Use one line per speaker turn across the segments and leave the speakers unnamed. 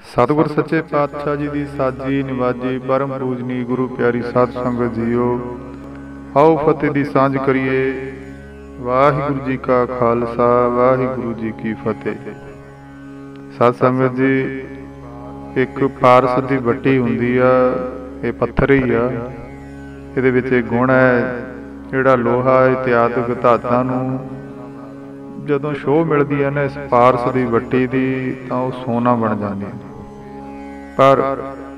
सतगुर सच्चे पातशाह जी की साजी निवाजी परम पूजनी गुरु प्यारी साध संगत जीओ, आओ फतेह की सांझ करिए। वाहिगुरु जी का खालसा वाहिगुरु जी की फतेह। साध संगत जी, एक पारस की ਵੱਟੀ ਹੁੰਦੀ ਆ, ਇਹ ਪੱਥਰ ਹੀ ਆ। ਇਹਦੇ ਵਿੱਚ ਇੱਕ ਗੁਣ ਹੈ, ਜਿਹੜਾ ਲੋਹਾ ਇਤਿਆਦਿਕ ਧਾਤਾਂ ਨੂੰ ਜਦੋਂ ਸ਼ੋਅ ਮਿਲਦੀ ਹੈ ਨਾ ਇਸ ਪਾਰਸ ਦੀ ਵੱਟੀ ਦੀ, ਤਾਂ ਉਹ ਸੋਨਾ ਬਣ ਜਾਂਦੀ ਹੈ। ਪਰ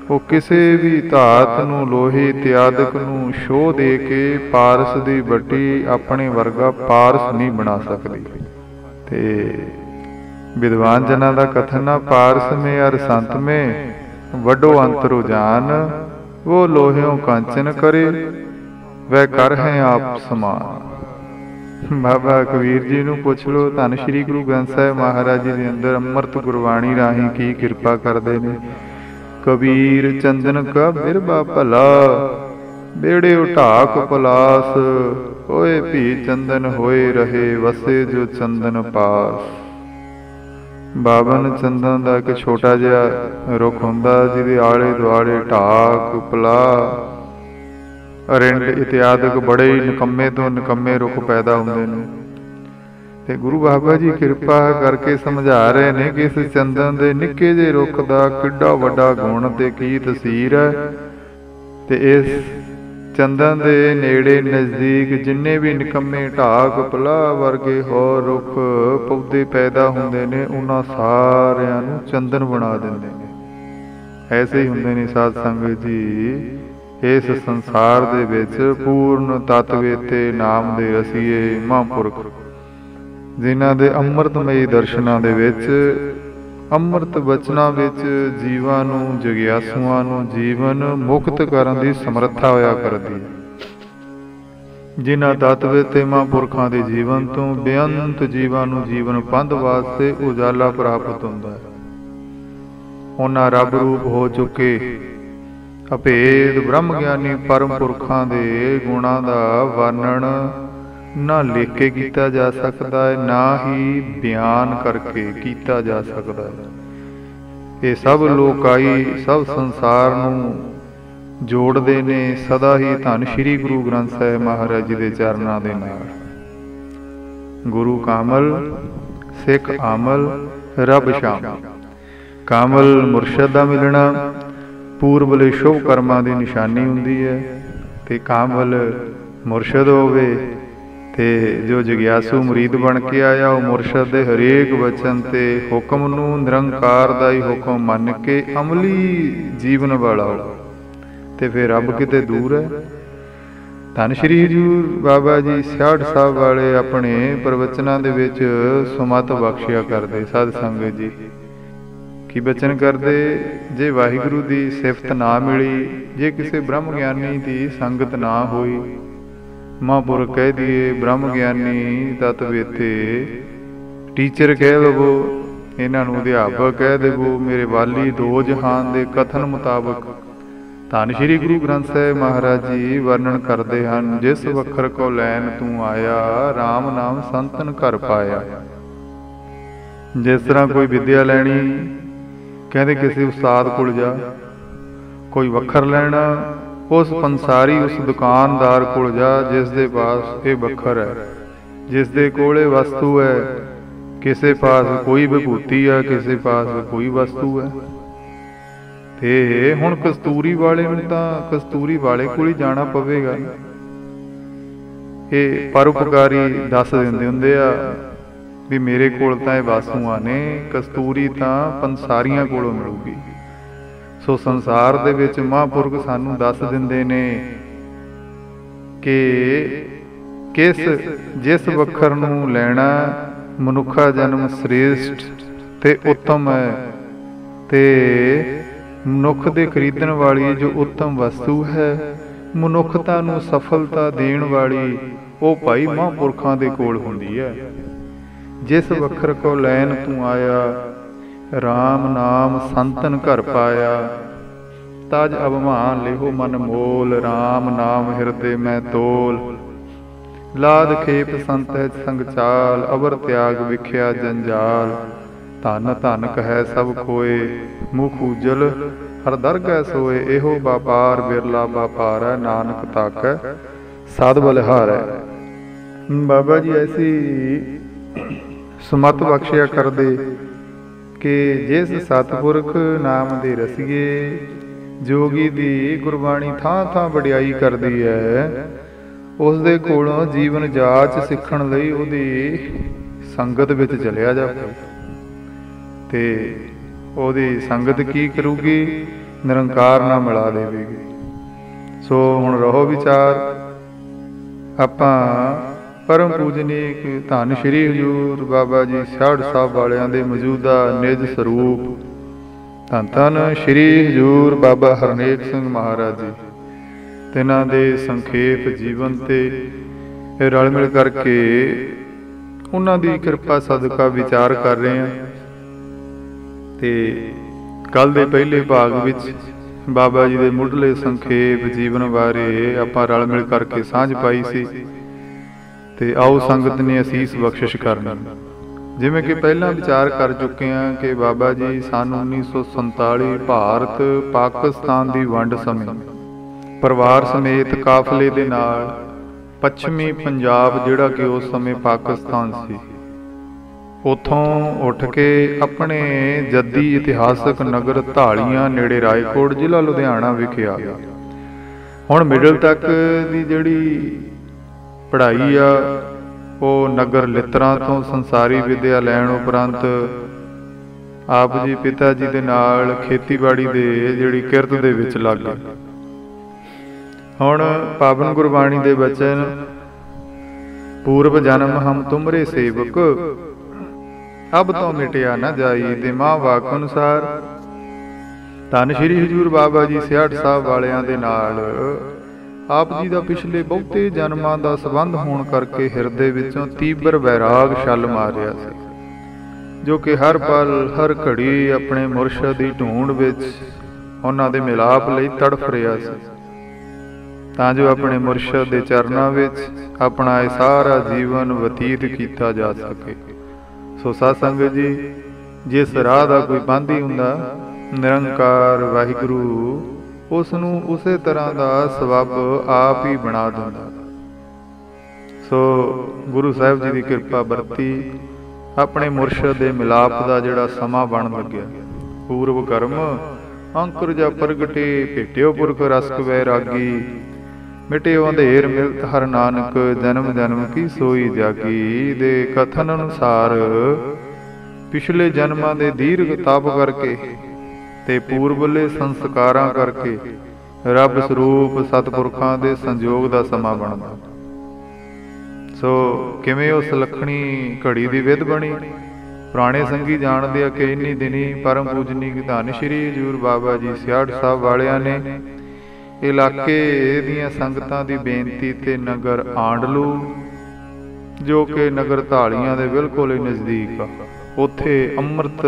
ਉਹ ਕਿਸੇ ਵੀ ਧਾਤ ਨੂੰ, ਲੋਹੇ ਇਤਿਆਦਿਕ ਨੂੰ ਸ਼ੋਅ ਦੇ ਕੇ ਪਾਰਸ ਦੀ ਵੱਟੀ ਆਪਣੇ ਵਰਗਾ ਪਾਰਸ ਨਹੀਂ ਬਣਾ ਸਕਦੀ। ਤੇ विद्वान जना का कथन, पारस में अर संत में वडो अंतर जान, वो लोह्यों कांचन करे वह कर है आप समान। बाबा कबीर जी नूं पुछ लो, धन श्री गुरु ग्रंथ साहिब महाराज जी के अंदर अमृत गुरबाणी राही की किरपा करते ने। कबीर चंदन का बिरबा भला, बेड़े उठाक पलास, होए भी चंदन होए रहे वसे जो चंदन पास। ਬਾਬਨ ਚੰਦਨ ਦਾ ਇੱਕ ਛੋਟਾ ਜਿਹਾ ਰੁੱਖ ਹੁੰਦਾ, ਜਿਹਦੇ ਆਲੇ ਦੁਆਲੇ ਢਾਕ, ਪਲਾਹ, ਅਰਿੰਡ ਇਤਿਆਦਿਕ ਬੜੇ ਹੀ ਨਿਕੰਮੇ ਤੋਂ ਨਿਕੰਮੇ ਰੁੱਖ ਪੈਦਾ ਹੁੰਦੇ ਨੇ। ਤੇ ਗੁਰੂ ਬਾਬਾ ਜੀ ਕਿਰਪਾ ਕਰਕੇ ਸਮਝਾ ਰਹੇ ਨੇ ਕਿ ਇਸ ਚੰਦਨ ਦੇ ਨਿੱਕੇ ਜਿਹੇ ਰੁੱਖ ਦਾ ਕਿੱਡਾ ਵੱਡਾ ਗੁਣ ਤੇ ਕੀ ਤਸੀਰ ਹੈ। ਤੇ ਇਸ ਚੰਦਨ ਦੇ ਨੇੜੇ ਨਜ਼ਦੀਕ ਜਿੰਨੇ ਵੀ ਨਿਕੰਮੇ ਢਾਕ, ਪਲਾਹ ਵਰਗੇ ਹੋਰ ਰੁੱਖ ਪੌਦੇ ਪੈਦਾ ਹੁੰਦੇ ਨੇ, ਉਹਨਾਂ ਸਾਰਿਆਂ ਨੂੰ ਚੰਦਨ ਬਣਾ ਦਿੰਦੇ ਨੇ। ਐਸੇ ਹੀ ਹੁੰਦੇ ਨੇ ਸਾਧ ਸੰਗਤ ਜੀ, ਇਸ ਸੰਸਾਰ ਦੇ ਵਿੱਚ ਪੂਰਨ ਤਤਵੇਤੇ ਨਾਮ ਦੇ ਰਸੀਏ ਮਹਾਂਪੁਰਖ, ਜਿਨ੍ਹਾਂ ਦੇ ਅੰਮ੍ਰਿਤਮਈ ਦਰਸ਼ਨਾਂ ਦੇ ਵਿੱਚ, ਅੰਮ੍ਰਿਤ ਬਚਨਾਂ ਵਿੱਚ ਜੀਵਾਂ ਨੂੰ, ਜਗਿਆਸੂਆਂ ਨੂੰ ਜੀਵਨ ਮੁਕਤ ਕਰਨ ਦੀ ਸਮਰੱਥਾ ਹੋਇਆ ਕਰਦੀ ਹੈ। ਜਿਨ੍ਹਾਂ ਤਤਵੇ ਤੇ ਮਹਾਂਪੁਰਖਾਂ ਦੇ ਜੀਵਨ ਤੋਂ ਬੇਅੰਤ ਜੀਵਾਂ ਨੂੰ ਜੀਵਨ ਪੰਧ ਵਾਸਤੇ ਉਜਾਲਾ ਪ੍ਰਾਪਤ ਹੁੰਦਾ ਹੈ। ਉਹਨਾਂ ਰੱਬ ਰੂਪ ਹੋ ਚੁੱਕੇ ਅਭੇਦ ਬ੍ਰਹਮ ਗਿਆਨੀ ਪਰਮ ਪੁਰਖਾਂ ਦੇ ਗੁਣਾਂ ਦਾ ਵਰਣਨ ਨਾ ਲਿਖ ਕੇ ਕੀਤਾ ਜਾ ਸਕਦਾ ਹੈ, ਨਾ ਹੀ ਬਿਆਨ ਕਰਕੇ ਕੀਤਾ ਜਾ ਸਕਦਾ ਹੈ। ਇਹ ਸਭ ਲੋਕਾਈ, ਸਭ ਸੰਸਾਰ ਨੂੰ ਜੋੜਦੇ ਨੇ ਸਦਾ ਹੀ ਧੰਨ ਸ਼੍ਰੀ ਗੁਰੂ ਗ੍ਰੰਥ ਸਾਹਿਬ ਮਹਾਰਾਜ ਜੀ ਦੇ ਚਰਨਾਂ ਦੇ ਨਾਲ। ਗੁਰੂ ਕਾਮਲ, ਸਿੱਖ ਆਮਲ, ਰੱਬ ਸ਼ਾਮਲ। ਕਾਮਲ ਮੁਰਸ਼ਦ ਦਾ ਮਿਲਣਾ ਪੂਰਬਲੇ ਸ਼ੁਭ ਕਰਮਾਂ ਦੀ ਨਿਸ਼ਾਨੀ ਹੁੰਦੀ ਹੈ। ਤੇ ਕਾਮਲ ਮੁਰਸ਼ਦ ਹੋਵੇ ਤੇ ਜੋ ਜਗਿਆਸੂ ਮੁਰੀਦ ਬਣ ਕੇ ਆਇਆ, ਉਹ ਮੁਰਸ਼ਦ ਦੇ ਹਰੇਕ ਵਚਨ ਤੇ ਹੁਕਮ ਨੂੰ ਨਿਰੰਕਾਰ ਦਾ ਹੀ ਹੁਕਮ ਮੰਨ ਕੇ ਅਮਲੀ ਜੀਵਨ ਵਾਲਾ ਹੋ, ਤੇ ਫਿਰ ਰੱਬ ਕਿਤੇ ਦੂਰ ਹੈ। ਧੰਨ ਸ਼੍ਰੀ ਹਜ਼ੂਰ ਬਾਬਾ ਜੀ 66 ਸਾਹਿਬ ਵਾਲੇ ਆਪਣੇ ਪ੍ਰਵਚਨਾਂ ਦੇ ਵਿੱਚ ਸੁਮਤ ਬਖਸ਼ਿਆ ਕਰਦੇ। ਸਾਧ ਸੰਗਤ ਜੀ ਕੀ ਬਚਨ ਕਰਦੇ, ਜੇ ਵਾਹਿਗੁਰੂ ਦੀ ਸਿਫਤ ਨਾ ਮਿਲੀ, ਜੇ ਕਿਸੇ ਬ੍ਰਹਮ ਗਿਆਨੀ ਦੀ ਸੰਗਤ ਨਾ ਹੋਈ, ਮਹਾਂਪੁਰਖ ਕਹਿ ਦਈਏ, ਬ੍ਰਹਮ ਗਿਆਨੀ ਤਤਵੇਤੇ, ਟੀਚਰ ਕਹਿ ਲਵੋ, ਇਹਨਾਂ ਨੂੰ ਅਧਿਆਪਕ ਕਹਿ ਦੇਵੋ, ਮੇਰੇ ਵਾਲੀ ਦੋ ਜਹਾਨ ਦੇ ਕਥਨ ਮੁਤਾਬਕ ਧੰਨ ਸ਼੍ਰੀ ਗੁਰੂ ਗ੍ਰੰਥ ਸਾਹਿਬ ਮਹਾਰਾਜ ਜੀ ਵਰਣਨ ਕਰਦੇ ਹਨ। ਜਿਸ ਵਖਰ ਕੋ ਲੈਨ ਤੂੰ ਆਇਆ, ਰਾਮ ਨਾਮ ਸੰਤਨ ਘਰ ਪਾਇਆ। ਜਿਸ ਤਰ੍ਹਾਂ ਕੋਈ ਵਿਦਿਆ ਲੈਣੀ, ਕਹਿੰਦੇ ਕਿਸੇ ਉਸਤਾਦ ਕੋਲ ਜਾ। ਕੋਈ ਵੱਖਰ ਲੈਣਾ, ਉਸ ਪੰਸਾਰੀ, ਉਸ ਦੁਕਾਨਦਾਰ ਕੋਲ ਜਾ ਜਿਸ ਦੇ ਪਾਸ ਇਹ ਵੱਖਰ ਹੈ, ਜਿਸ ਦੇ ਕੋਲ ਇਹ ਵਸਤੂ ਹੈ। ਕਿਸੇ ਪਾਸ ਕੋਈ ਵਿਭੂਤੀ ਹੈ, ਕਿਸੇ ਪਾਸ ਕੋਈ ਵਸਤੂ ਹੈ। ਤੇ ਹੁਣ ਕਸਤੂਰੀ ਵਾਲੇ ਨੂੰ ਤਾਂ ਕਸਤੂਰੀ ਵਾਲੇ ਕੋਲ ਹੀ ਜਾਣਾ ਪਵੇਗਾ। ਇਹ ਪਰਉਪਕਾਰੀ ਦੱਸ ਦਿੰਦੇ ਹੁੰਦੇ ਆ ਵੀ ਮੇਰੇ ਕੋਲ ਤਾਂ ਇਹ ਵਸਤੂਆਂ ਨੇ, ਕਸਤੂਰੀ ਤਾਂ ਪੰਸਾਰੀਆਂ ਕੋਲੋਂ ਮਿਲੂਗੀ। ਸੋ ਸੰਸਾਰ ਦੇ ਵਿੱਚ ਮਹਾਂਪੁਰਖ ਸਾਨੂੰ ਦੱਸ ਦਿੰਦੇ ਨੇ ਕਿ ਜਿਸ ਵੱਖਰ ਨੂੰ ਲੈਣਾ, ਮਨੁੱਖਾ ਜਨਮ ਸ੍ਰੇਸ਼ਟ ਤੇ ਉੱਤਮ ਹੈ। ਤੇ ਮਨੁੱਖ ਦੇ ਖਰੀਦਣ ਵਾਲੀ ਜੋ ਉੱਤਮ ਵਸਤੂ ਹੈ, ਮਨੁੱਖਤਾ ਨੂੰ ਸਫਲਤਾ ਦੇਣ ਵਾਲੀ, ਉਹ ਭਾਈ ਮਹਾਂਪੁਰਖਾਂ ਦੇ ਕੋਲ ਹੁੰਦੀ ਹੈ। ਜਿਸ ਵੱਖਰ ਕੋ ਲੈਨ ਤੂੰ ਆਇਆ, ਰਾਮ ਨਾਮ ਸੰਤਨ ਘਰ ਪਾਇਆ। ਤਜ ਅਭਿਮਾਨ ਲਿਹੋ ਮਨ ਮੋਲ, ਰਾਮ ਨਾਮ ਹਿਰਦੇ ਮੈਂ ਤੋਲ। ਲਾਦ ਖੇਪ ਸੰਤ ਸੰਗ ਚਾਲ, ਅਵਰ ਤਿਆਗ ਵਿਖਿਆ ਜੰਜਾਲ। ਧਨ ਧਨ ਕਹੈ ਸਭ ਕੋਏ, ਮੁਖ ਉਜਲ ਹਰ ਦਰਗਹਿ ਸੋਏ। ਇਹੋ ਵਪਾਰ ਬਿਰਲਾ ਵਪਾਰੈ, ਨਾਨਕ ਤਾਕੈ ਸਾਧ ਬਲਿਹਾਰੈ। ਬਾਬਾ ਜੀ ਐਸੀ ਸੁਮਤ ਬਖਸ਼ਿਆ ਕਰਦੇ ਕਿ ਜਿਸ ਸਤਿਪੁਰਖ ਨਾਮ ਦੇ ਰਸੀਏ ਜੋਗੀ ਦੀ ਗੁਰਬਾਣੀ ਥਾਂ ਥਾਂ ਵਡਿਆਈ ਕਰਦੀ ਹੈ, ਉਸ ਦੇ ਕੋਲੋਂ ਜੀਵਨ ਜਾਚ ਸਿੱਖਣ ਲਈ ਉਹਦੀ ਸੰਗਤ ਵਿੱਚ ਚਲਿਆ ਜਾਵੇ ਤੇ ਉਹਦੀ ਸੰਗਤ ਕੀ ਕਰੂਗੀ? ਨਿਰੰਕਾਰ ਨਾਲ ਮਿਲਾ ਦੇਵੇਗੀ। ਸੋ ਹੁਣ ਰਹੋ ਵਿਚਾਰ, ਆਪਾਂ ਪਰਮ ਪੂਜਨੀਕ ਧੰਨ ਸ਼੍ਰੀ ਹਜ਼ੂਰ ਬਾਬਾ ਜੀ ਸਿਆੜ ਸਾਹਿਬ ਵਾਲਿਆਂ ਦੇ ਮੌਜੂਦਾ ਨਿਜ ਸਰੂਪ ਧੰਨ ਧੰਨ ਸ਼੍ਰੀ ਹਜ਼ੂਰ ਬਾਬਾ ਹਰਨੇਕ ਸਿੰਘ ਮਹਾਰਾਜ ਜੀ, ਤਿਨਾਂ ਦੇ ਸੰਖੇਪ ਜੀਵਨ ਤੇ ਰਲ ਮਿਲ ਕਰਕੇ ਉਹਨਾਂ ਦੀ ਕਿਰਪਾ ਸਦਕਾ ਵਿਚਾਰ ਕਰ ਰਹੇ ਹਾਂ। ਤੇ ਕੱਲ ਦੇ ਪਹਿਲੇ ਭਾਗ ਵਿੱਚ ਬਾਬਾ ਜੀ ਦੇ ਮੁੱਢਲੇ ਸੰਖੇਪ ਜੀਵਨ ਬਾਰੇ ਆਪਾਂ ਰਲ ਮਿਲ ਕਰਕੇ ਸਾਂਝ ਪਾਈ ਸੀ। ਤੇ ਆਓ ਸੰਗਤ ਨੇ ਅਸੀਸ ਬਖਸ਼ਿਸ਼ ਕਰਨੀ। ਜਿਵੇਂ ਕਿ ਪਹਿਲਾਂ ਵਿਚਾਰ ਕਰ ਚੁੱਕੇ ਹਾਂ ਕਿ ਬਾਬਾ ਜੀ ਸਨ 1947 ਭਾਰਤ ਪਾਕਿਸਤਾਨ ਦੀ ਵੰਡ ਸਮੇਂ ਪਰਿਵਾਰ ਸਮੇਤ ਕਾਫਲੇ ਦੇ ਨਾਲ ਪੱਛਮੀ ਪੰਜਾਬ, ਜਿਹੜਾ ਕਿ ਉਸ ਸਮੇਂ ਪਾਕਿਸਤਾਨ ਸੀ, ਉੱਥੋਂ ਉੱਠ ਕੇ ਆਪਣੇ ਜੱਦੀ ਇਤਿਹਾਸਕ ਨਗਰ ਧਾਲੀਆਂ ਨੇੜੇ ਰਾਏਕੋਟ ਜ਼ਿਲ੍ਹਾ ਲੁਧਿਆਣਾ ਵਿਖੇ ਆ ਗਿਆ। ਹੁਣ ਮਿਡਲ ਤੱਕ ਦੀ ਜਿਹੜੀ ਪੜ੍ਹਾਈ ਆ ਉਹ ਨਗਰ ਲਿੱਤਰਾਂ ਤੋਂ ਸੰਸਾਰੀ ਵਿੱਦਿਆ ਲੈਣ ਉਪਰੰਤ ਆਪ ਜੀ ਪਿਤਾ ਜੀ ਦੇ ਨਾਲ ਖੇਤੀਬਾੜੀ ਦੇ ਜਿਹੜੀ ਕਿਰਤ ਦੇ ਵਿੱਚ ਲੱਗ ਗਏ। ਹੁਣ ਪਾਵਨ ਗੁਰਬਾਣੀ ਦੇ ਬਚਨ, ਪੂਰਵ ਜਨਮ ਹਮ ਤੁਮਰੇ ਸੇਵਕ, ਅਬ ਤੋਂ ਮਿਟਿਆ ਨਾ ਜਾਈ, ਤੇ ਮਾਂ ਵਾਕ ਅਨੁਸਾਰ ਧੰਨ ਸ਼੍ਰੀ ਹਜ਼ੂਰ ਬਾਬਾ ਜੀ ਸਿਆੜ ਸਾਹਿਬ ਵਾਲਿਆਂ ਦੇ ਨਾਲ ਆਪ ਜੀ ਦਾ ਪਿਛਲੇ ਬਹੁਤੇ ਜਨਮਾਂ ਦਾ ਸੰਬੰਧ ਹੋਣ ਕਰਕੇ ਹਿਰਦੇ ਵਿੱਚੋਂ ਤੀਬਰ ਵੈਰਾਗ ਛਲ ਮਾਰ ਰਿਹਾ ਸੀ, ਜੋ ਕਿ ਹਰ ਪਲ ਹਰ ਘੜੀ ਆਪਣੇ ਮੁਰਸ਼ਦ ਦੀ ਢੂੰਡ ਵਿੱਚ ਉਹਨਾਂ ਦੇ ਮਿਲਾਪ ਲਈ ਤੜਫ ਰਿਹਾ ਸੀ, ਤਾਂ ਜੋ ਆਪਣੇ ਮੁਰਸ਼ਦ ਦੇ ਚਰਨਾਂ ਵਿੱਚ ਆਪਣਾ ਇਹ ਸਾਰਾ ਜੀਵਨ ਬਤੀਤ ਕੀਤਾ ਜਾ ਸਕੇ। ਸੋ ਸਾਧ ਸੰਗਤ ਜੀ, ਜਿਸ ਰਾਹ ਦਾ ਕੋਈ ਬੰਦੀ ਹੁੰਦਾ, ਨਿਰੰਕਾਰ ਵਾਹਿਗੁਰੂ ਉਸ ਨੂੰ ਉਸੇ ਤਰ੍ਹਾਂ ਦਾ ਸਬੱਬ ਆਪ ਹੀ ਬਣਾ ਦਿੰਦਾ। ਸੋ ਗੁਰੂ ਸਾਹਿਬ ਜੀ ਦੀ ਕਿਰਪਾ ਵਰਤੀ ਆਪਣੇ ਮੁਰਸ਼ਦ ਦੇ ਮਿਲਾਪ ਦਾ ਜਿਹੜਾ ਸਮਾਂ ਬਣ ਲੱਗਿਆ। ਪੂਰਵ ਕਰਮ ਅੰਕੁਰ ਜਾ ਪ੍ਰਗਟੇ, ਭੇਟਿਓ ਪੁਰਖ ਰਸਕ ਵੈਰਾਗੀ, ਮਿਟਿਓ ਅੰਧੇਰ ਮਿਲਤ ਹਰ ਨਾਨਕ, ਜਨਮ ਜਨਮ ਕੀ ਸੋਈ ਜਾਗੀ। ਦੇ ਕਥਨ ਅਨੁਸਾਰ ਪਿਛਲੇ ਜਨਮਾਂ ਦੇ ਦੀਰਘ ਤਪ ਕਰਕੇ ਤੇ ਪੂਰਬਲੇ ਸੰਸਕਾਰਾਂ ਕਰਕੇ ਰੱਬ ਸਰੂਪ ਸਤਿਪੁਰਖਾਂ ਦੇ ਸੰਜੋਗ ਦਾ ਸਮਾਂ ਬਣਦਾ। ਸੋ ਕਿਵੇਂ ਉਸ ਲਖਣੀ ਘੜੀ ਦੀ ਵਿਧ ਬਣੀ, ਪੁਰਾਣੇ ਸੰਗੀ ਜਾਣਦੇ ਆ ਕਿ ਇੰਨੀ ਦਿਨੀ ਪਰਮ ਪੂਜਨੀਕ ਧੰਨ ਸ਼੍ਰੀ ਹਜ਼ੂਰ ਬਾਬਾ ਜੀ ਸਿਆੜ ਸਾਹਿਬ ਵਾਲਿਆਂ ਨੇ ਇਲਾਕੇ ਦੀਆਂ ਸੰਗਤਾਂ ਦੀ ਬੇਨਤੀ ਤੇ ਨਗਰ ਆਂਡਲੂ, ਜੋ ਕਿ ਨਗਰ ਧਾਲੀਆਂ ਦੇ ਬਿਲਕੁਲ ਹੀ ਨਜ਼ਦੀਕ ਆ, ਉੱਥੇ ਅੰਮ੍ਰਿਤ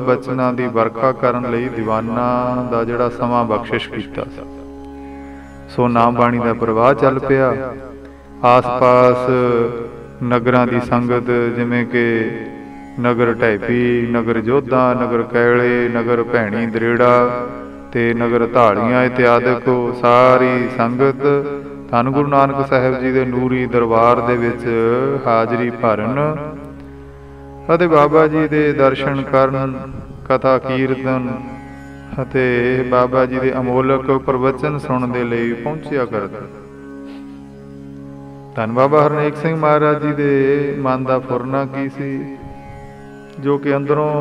ਬਚਨਾਂ ਦੀ ਵਰਖਾ ਕਰਨ ਲਈ ਦੀਵਾਨਾਂ ਦਾ ਜਿਹੜਾ ਸਮਾਂ ਬਖਸ਼ਿਸ਼ ਕੀਤਾ। ਸੋ ਨਾਮ ਬਾਣੀ ਦਾ ਪ੍ਰਵਾਹ ਚੱਲ ਪਿਆ। ਆਸ-ਪਾਸ ਨਗਰਾਂ ਦੀ ਸੰਗਤ, ਜਿਵੇਂ ਕਿ ਨਗਰ ਢੈਪੀ, ਨਗਰ ਜੋਧਾ, ਨਗਰ ਕੈਲੇ, ਨਗਰ ਭੈਣੀ ਦਰੇੜਾ ਤੇ ਨਗਰ ਧਾਲੀਆਂ ਇਤਿਆਦਿਕ ਸਾਰੀ ਸੰਗਤ ਧੰਨ ਗੁਰੂ ਨਾਨਕ ਸਾਹਿਬ ਜੀ ਦੇ ਨੂਰੀ ਦਰਬਾਰ ਦੇ ਵਿੱਚ ਹਾਜ਼ਰੀ ਭਰਨ ਅਤੇ ਬਾਬਾ ਜੀ ਦੇ ਦਰਸ਼ਨ ਕਰਨ, ਕਥਾ ਕੀਰਤਨ ਅਤੇ ਬਾਬਾ ਜੀ ਦੇ ਅਮੋਲਕ ਪ੍ਰਵਚਨ ਸੁਣਨ ਦੇ ਲਈ ਪਹੁੰਚਿਆ ਕਰਦੇ। ਧੰਨ ਬਾਬਾ ਹਰਨੇਕ ਸਿੰਘ ਮਹਾਰਾਜ ਜੀ ਦੇ ਮਨ ਦਾ ਫੁਰਨਾ ਕੀ ਸੀ, ਜੋ ਕਿ ਅੰਦਰੋਂ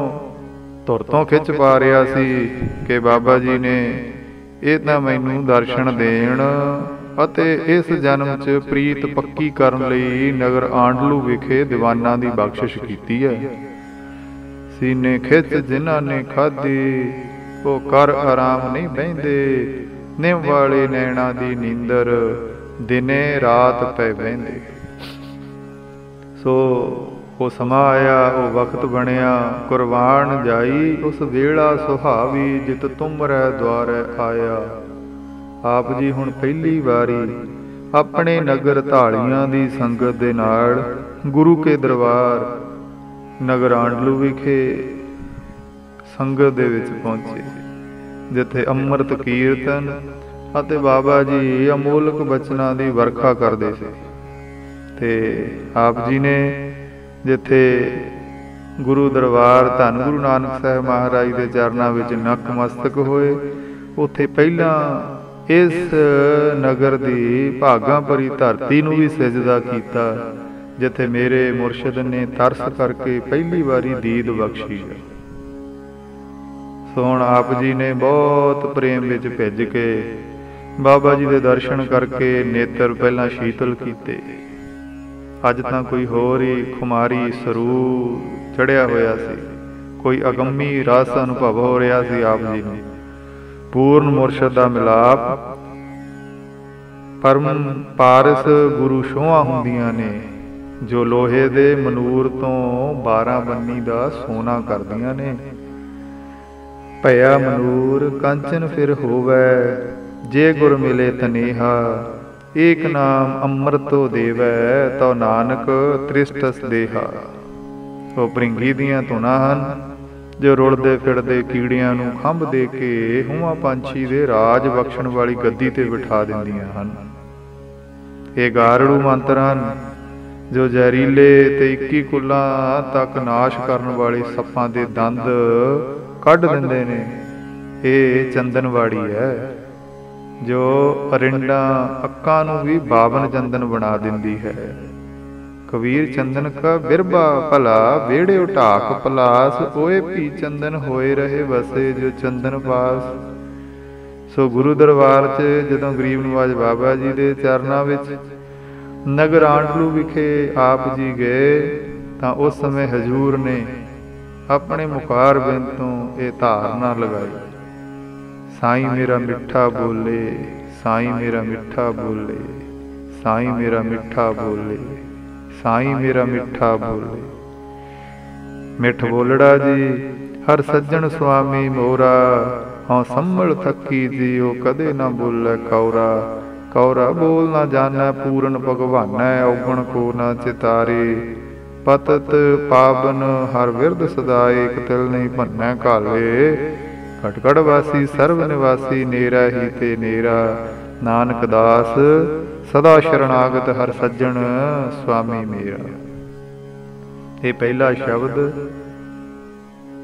ਧੁਰ ਤੋਂ ਖਿੱਚ ਪਾ ਰਿਹਾ ਸੀ ਕਿ ਬਾਬਾ ਜੀ ਨੇ ਇਹ ਤਾਂ ਮੈਨੂੰ ਦਰਸ਼ਨ ਦੇਣ ਅਤੇ ਇਸ ਜਨਮ 'ਚ ਪ੍ਰੀਤ ਪੱਕੀ ਕਰਨ ਲਈ ਨਗਰ ਆਂਡਲੂ ਵਿਖੇ ਦੀਵਾਨਾਂ ਦੀ ਬਖਸ਼ਿਸ਼ ਕੀਤੀ ਹੈ। ਸੀਨੇ ਖਿੱਚ ਜਿਨ੍ਹਾਂ ਨੇ ਖਾਧੀ, ਉਹ ਕਰ ਆਰਾਮ ਨਹੀਂ ਬਹਿੰਦੇ, ਨਿੰਮ ਵਾਲੇ ਨੈਣਾ ਦੀ ਨੀਂਦਰ, ਦਿਨੇ ਰਾਤ ਪੈ ਬਹਿੰਦੇ। ਸੋ ਉਹ ਸਮਾਂ ਆਇਆ, ਉਹ ਵਕਤ ਬਣਿਆ, ਕੁਰਬਾਨ ਜਾਈ ਉਸ ਵੇਲਾ ਸੁਹਾਵੀ, ਜਿਤ ਤੁਮਰੈ ਦੁਆਰੈ ਆਇਆ। ਆਪ ਜੀ ਹੁਣ ਪਹਿਲੀ ਵਾਰੀ ਆਪਣੇ ਨਗਰ ਧਾਲੀਆਂ ਦੀ ਸੰਗਤ ਦੇ ਨਾਲ ਗੁਰੂ ਕੇ ਦਰਬਾਰ ਨਗਰ ਆਂਡਲੂ ਵਿਖੇ ਸੰਗਤ ਦੇ ਵਿੱਚ ਪਹੁੰਚੇ, ਜਿੱਥੇ ਅੰਮ੍ਰਿਤ ਕੀਰਤਨ ਅਤੇ ਬਾਬਾ ਜੀ ਅਮੋਲਕ ਬਚਨਾਂ ਦੀ ਵਰਖਾ ਕਰਦੇ ਸੀ। ਤੇ ਆਪ ਜੀ ਨੇ ਜਿੱਥੇ ਗੁਰੂ ਦਰਬਾਰ ਧੰਨ ਗੁਰੂ ਨਾਨਕ ਸਾਹਿਬ ਮਹਾਰਾਜ ਦੇ ਚਰਨਾਂ ਵਿੱਚ ਨਤਮਸਤਕ ਹੋਏ, ਉੱਥੇ ਪਹਿਲਾਂ ਇਸ ਨਗਰ ਦੀ ਭਾਗਾਂ ਭਰੀ ਧਰਤੀ ਨੂੰ ਵੀ ਸਜਦਾ ਕੀਤਾ, ਜਿੱਥੇ ਮੇਰੇ ਮੁਰਸ਼ਿਦ ਨੇ ਤਰਸ ਕਰਕੇ ਪਹਿਲੀ ਵਾਰੀ ਦੀਦ ਬਖਸ਼ੀ ਹੈ। ਸੋ ਹੁਣ ਆਪ ਜੀ ਨੇ ਬਹੁਤ ਪ੍ਰੇਮ ਵਿੱਚ ਭਿੱਜ ਕੇ ਬਾਬਾ ਜੀ ਦੇ ਦਰਸ਼ਨ ਕਰਕੇ ਨੇਤਰ ਪਹਿਲਾਂ ਸ਼ੀਤਲ ਕੀਤੇ। ਅੱਜ ਤਾਂ ਕੋਈ ਹੋਰ ਹੀ ਖੁਮਾਰੀ ਸਰੂਰ ਚੜਿਆ ਹੋਇਆ ਸੀ, ਕੋਈ ਅਗੰਮੀ ਰਸ ਅਨੁਭਵ ਹੋ ਰਿਹਾ ਸੀ ਆਪ ਜੀ ਨੂੰ। ਪੂਰਨ ਮੁਰਸ਼ਿਦ ਦਾ ਮਿਲਾਪ ਪਰਮ ਪਾਰਸ ਗੁਰੂ ਛੋਹਾਂ ਹੁੰਦੀਆਂ ਨੇ, ਜੋ ਲੋਹੇ ਦੇ ਮਨੂਰ ਤੋਂ 12 ਬੰਨੀ ਦਾ ਸੋਨਾ ਕਰਦੀਆਂ ਨੇ। ਭਇਆ ਮਨੂਰ ਕੰਚਨ ਫਿਰ ਹੋਵੈ, ਜੇ ਗੁਰ ਮਿਲੇ ਤਨੇਹਾ, ਏਕ ਨਾਮ ਅੰਮ੍ਰਿਤੋ ਦੇਵੈ, ਤਉ ਨਾਨਕ ਤ੍ਰਿਸ਼ਟਸ ਦੇਹਾ। ਉਹ ਭ੍ਰਿੰਗੀ ਦੀਆਂ ਧੁਨਾਂ ਹਨ, ਜੋ ਰੁਲਦੇ ਫਿਰਦੇ ਕੀੜਿਆਂ ਨੂੰ ਖੰਭ ਦੇ ਕੇ ਹੂਆਂ ਪੰਛੀ ਦੇ ਰਾਜ ਬਖਸ਼ਣ ਵਾਲੀ ਗੱਦੀ ਤੇ ਬਿਠਾ ਦਿੰਦੀਆਂ ਹਨ। ਇਹ ਗਾਰੜੂ ਮੰਤਰ ਹਨ, ਜੋ ਜ਼ਹਿਰੀਲੇ ਤੇ 21 ਕੁੱਲਾਂ ਤੱਕ ਨਾਸ਼ ਕਰਨ ਵਾਲੇ ਸੱਪਾਂ ਦੇ ਦੰਦ ਕੱਢ ਦਿੰਦੇ ਨੇ। ਇਹ ਚੰਦਨਵਾੜੀ ਹੈ, ਜੋ ਅਰਿੰਡਾਂ ਅੱਕਾਂ ਨੂੰ ਵੀ ਬਾਵਨ ਚੰਦਨ ਬਣਾ ਦਿੰਦੀ ਹੈ। ਕਬੀਰ ਚੰਦਨ ਕਾ ਬਿਰਬਾ ਭਲਾ, ਵਿਹੜੇ ਉਟਾਕ ਪਲਾਸ, ਓਏ ਪੀ ਚੰਦਨ ਹੋਏ ਰਹੇ ਵਸੇ, ਜੋ ਚੰਦਨ ਪਾਸ। ਸੋ ਗੁਰੂ ਦਰਬਾਰ 'ਚ ਜਦੋਂ ਗਰੀਬ ਨਵਾਜ ਬਾਬਾ ਜੀ ਦੇ ਚਰਨਾਂ ਵਿੱਚ ਨਗਰ ਆਂਡਲੂ ਵਿਖੇ ਆਪ ਜੀ ਗਏ, ਤਾਂ ਉਸ ਸਮੇਂ ਹਜ਼ੂਰ ਨੇ ਆਪਣੇ ਮੁਖਾਰ ਬਿੰਦ ਤੋਂ ਇਹ ਧਾਰਨਾ ਲਗਾਈ, ਸਾਈਂ ਮੇਰਾ ਮਿੱਠਾ ਬੋਲੇ, ਸਾਈਂ ਮੇਰਾ ਮਿੱਠਾ ਬੋਲੇ, ਸਾਈਂ ਮੇਰਾ ਮਿੱਠਾ ਬੋਲੇ, ਸਾਈਂ ਮੇਰਾ ਮਿੱਠਾ ਬੋਲੇ। ਮਿੱਠ ਬੋਲੜਾ ਜੀ ਹਰ ਸੱਜਣ ਸੁਆਮੀ ਮੋਰਾ, ਹਾਂ ਸੰਭਲ ਥੱਕੀ ਜੀ ਉਹ ਕਦੇ ਨਾ ਬੋਲੇ ਕੌਰਾ। ਕੌਰਾ ਬੋਲ ਨਾ ਜਾਣੈ ਪੂਰਨ ਭਗਵਾਨੈ, ਔਗਣ ਕੋ ਨਾ ਚਿਤਾਰੇ, ਪਤਤ ਪਾਵਨ ਹਰ ਵਿਰਦ ਸਦਾਏ, ਇਕ ਤਿਲ ਨਹੀਂ ਭੰਨੈ ਘਾਲੇ। ਘਟਕੜ ਵਾਸੀ ਸਰਬ ਨਿਵਾਸੀ, ਨੇਰਾ ਹੀ ਤੇ ਨੇਰਾ, ਨਾਨਕ ਦਾਸ ਸਦਾ ਸ਼ਰਨਾਗਤ ਹਰ ਸੱਜਣ ਸੁਆਮੀ ਮੇਰਾ। ਇਹ ਪਹਿਲਾ ਸ਼ਬਦ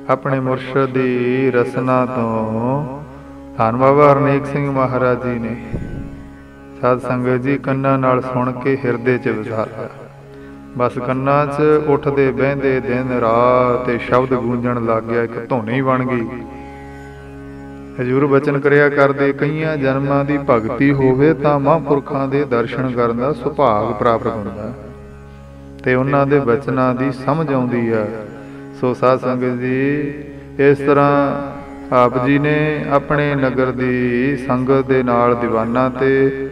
ਆਪਣੇ ਮੁਰਸ਼ਿਦ ਦੀ ਰਸਨਾ ਤੋਂ ਧੰਨ ਬਾਬਾ ਹਰਨੇਕ ਸਿੰਘ ਮਹਾਰਾਜ ਜੀ ਨੇ ਸਾਧ ਸੰਗਤ ਜੀ ਕੰਨਾਂ ਨਾਲ ਸੁਣ ਕੇ ਹਿਰਦੇ 'ਚ ਵਸਾ ਲਿਆ। ਬਸ ਕੰਨਾਂ 'ਚ ਉੱਠਦੇ ਬਹਿੰਦੇ ਦਿਨ ਰਾਤ ਤੇ ਸ਼ਬਦ ਗੂੰਜਣ ਲੱਗ ਗਿਆ, ਇੱਕ ਧੁਨੀ ਹੀ ਬਣ ਗਈ। ਹਜ਼ੂਰ ਬਚਨ ਕਰਿਆ ਕਰਦੇ, ਕਈਆਂ ਜਨਮਾਂ ਦੀ ਭਗਤੀ ਹੋਵੇ ਤਾਂ ਮਹਾਂਪੁਰਖਾਂ ਦੇ ਦਰਸ਼ਨ ਕਰਨ ਦਾ ਸੁਭਾਗ ਪ੍ਰਾਪਤ ਹੁੰਦਾ ਤੇ ਉਹਨਾਂ ਦੇ ਬਚਨਾਂ ਦੀ ਸਮਝ ਆਉਂਦੀ ਆ। ਸੋ ਸਾਧ ਸੰਗਤ ਜੀ, ਇਸ ਤਰ੍ਹਾਂ ਆਪ ਜੀ ਨੇ ਆਪਣੇ ਨਗਰ ਦੀ ਸੰਗਤ ਦੇ ਨਾਲ ਦੀਵਾਨਾਂ ਤੇ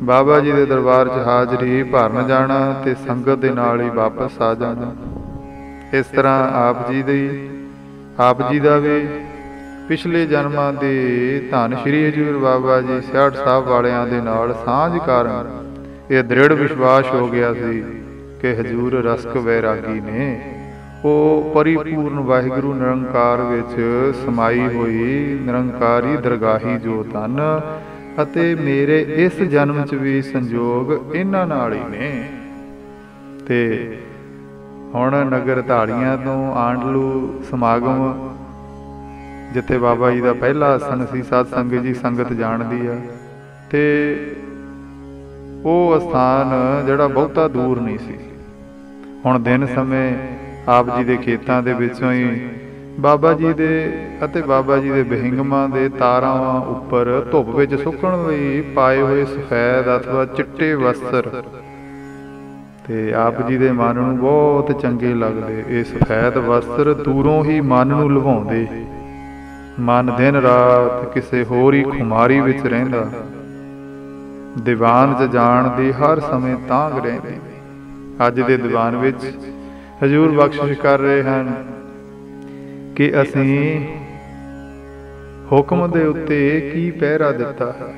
ਬਾਬਾ ਜੀ ਦੇ ਦਰਬਾਰ 'ਚ ਹਾਜ਼ਰੀ ਭਰਨ ਜਾਣਾ ਤੇ ਸੰਗਤ ਦੇ ਨਾਲ ਹੀ ਵਾਪਸ ਆ ਜਾਣਾ। ਇਸ ਤਰ੍ਹਾਂ ਆਪ ਜੀ ਦਾ ਵੀ ਪਿਛਲੇ ਜਨਮਾਂ ਦੇ ਧੰਨ ਸ਼੍ਰੀ ਹਜ਼ੂਰ ਬਾਬਾ ਜੀ ਸਿਆੜ ਸਾਹਿਬ ਵਾਲਿਆਂ ਦੇ ਨਾਲ ਸਾਂਝ ਕਾਰਨ ਇਹ ਦ੍ਰਿੜ ਵਿਸ਼ਵਾਸ ਹੋ ਗਿਆ ਸੀ ਕਿ ਹਜ਼ੂਰ ਰਸਕ ਵੈਰਾਗੀ ਨੇ। ਉਹ ਪਰਿਪੂਰਨ ਵਾਹਿਗੁਰੂ ਨਿਰੰਕਾਰ ਵਿੱਚ ਸਮਾਈ ਹੋਈ ਨਿਰੰਕਾਰੀ ਦਰਗਾਹੀ ਜੋਤ ਹਨ ਅਤੇ ਮੇਰੇ ਇਸ ਜਨਮ 'ਚ ਵੀ ਸੰਜੋਗ ਇਹਨਾਂ ਨਾਲ ਹੀ ਨੇ। ਤੇ ਹੁਣ ਨਗਰ ਢਾਲੀਆਂ ਤੋਂ ਆਂਡਲੂ ਸਮਾਗਮ, ਜਿੱਥੇ ਬਾਬਾ ਜੀ ਦਾ ਪਹਿਲਾ ਆਸਣ ਸੀ, ਸਾਧ ਸੰਗਤ ਜੀ ਸੰਗਤ ਜਾਣਦੀ ਆ, ਤੇ ਉਹ ਅਸਥਾਨ ਜਿਹੜਾ ਬਹੁਤਾ ਦੂਰ ਨਹੀਂ ਸੀ। ਹੁਣ ਦਿਨ ਸਮੇਂ ਆਪ ਜੀ ਦੇ ਖੇਤਾਂ ਦੇ ਵਿੱਚੋਂ ਹੀ ਬਾਬਾ ਜੀ ਦੇ ਅਤੇ ਬਾਬਾ ਜੀ ਦੇ ਬਹਿੰਗਮਾਂ ਦੇ ਤਾਰਾਂ ਉੱਪਰ ਧੁੱਪ ਵਿੱਚ ਸੁੱਕਣ ਲਈ ਪਾਏ ਹੋਏ ਸਫੈਦ ਅਥਵਾ ਚਿੱਟੇ ਵਸਤਰ ਤੇ ਆਪ ਜੀ ਦੇ ਮਨ ਨੂੰ ਬਹੁਤ ਚੰਗੇ ਲੱਗਦੇ। ਇਹ ਸਫੈਦ ਵਸਤਰ ਦੂਰੋਂ ਹੀ ਮਨ ਨੂੰ ਲੁਭਾਉਂਦੇ। ਮਨ ਦਿਨ ਰਾਤ ਕਿਸੇ ਹੋਰ ਹੀ ਖੁਮਾਰੀ ਵਿੱਚ ਰਹਿੰਦਾ, ਦੀਵਾਨ 'ਚ ਜਾਣ ਦੀ ਹਰ ਸਮੇਂ ਤਾਂਘ ਰਹਿੰਦੀ। ਅੱਜ ਦੇ ਦੀਵਾਨ ਵਿੱਚ ਹਜ਼ੂਰ ਬਖਸ਼ਿਸ਼ ਕਰ ਰਹੇ ਹਨ ਕਿ ਅਸੀਂ ਹੁਕਮ ਦੇ ਉੱਤੇ ਕੀ ਪਹਿਰਾ ਦਿੱਤਾ ਹੈ,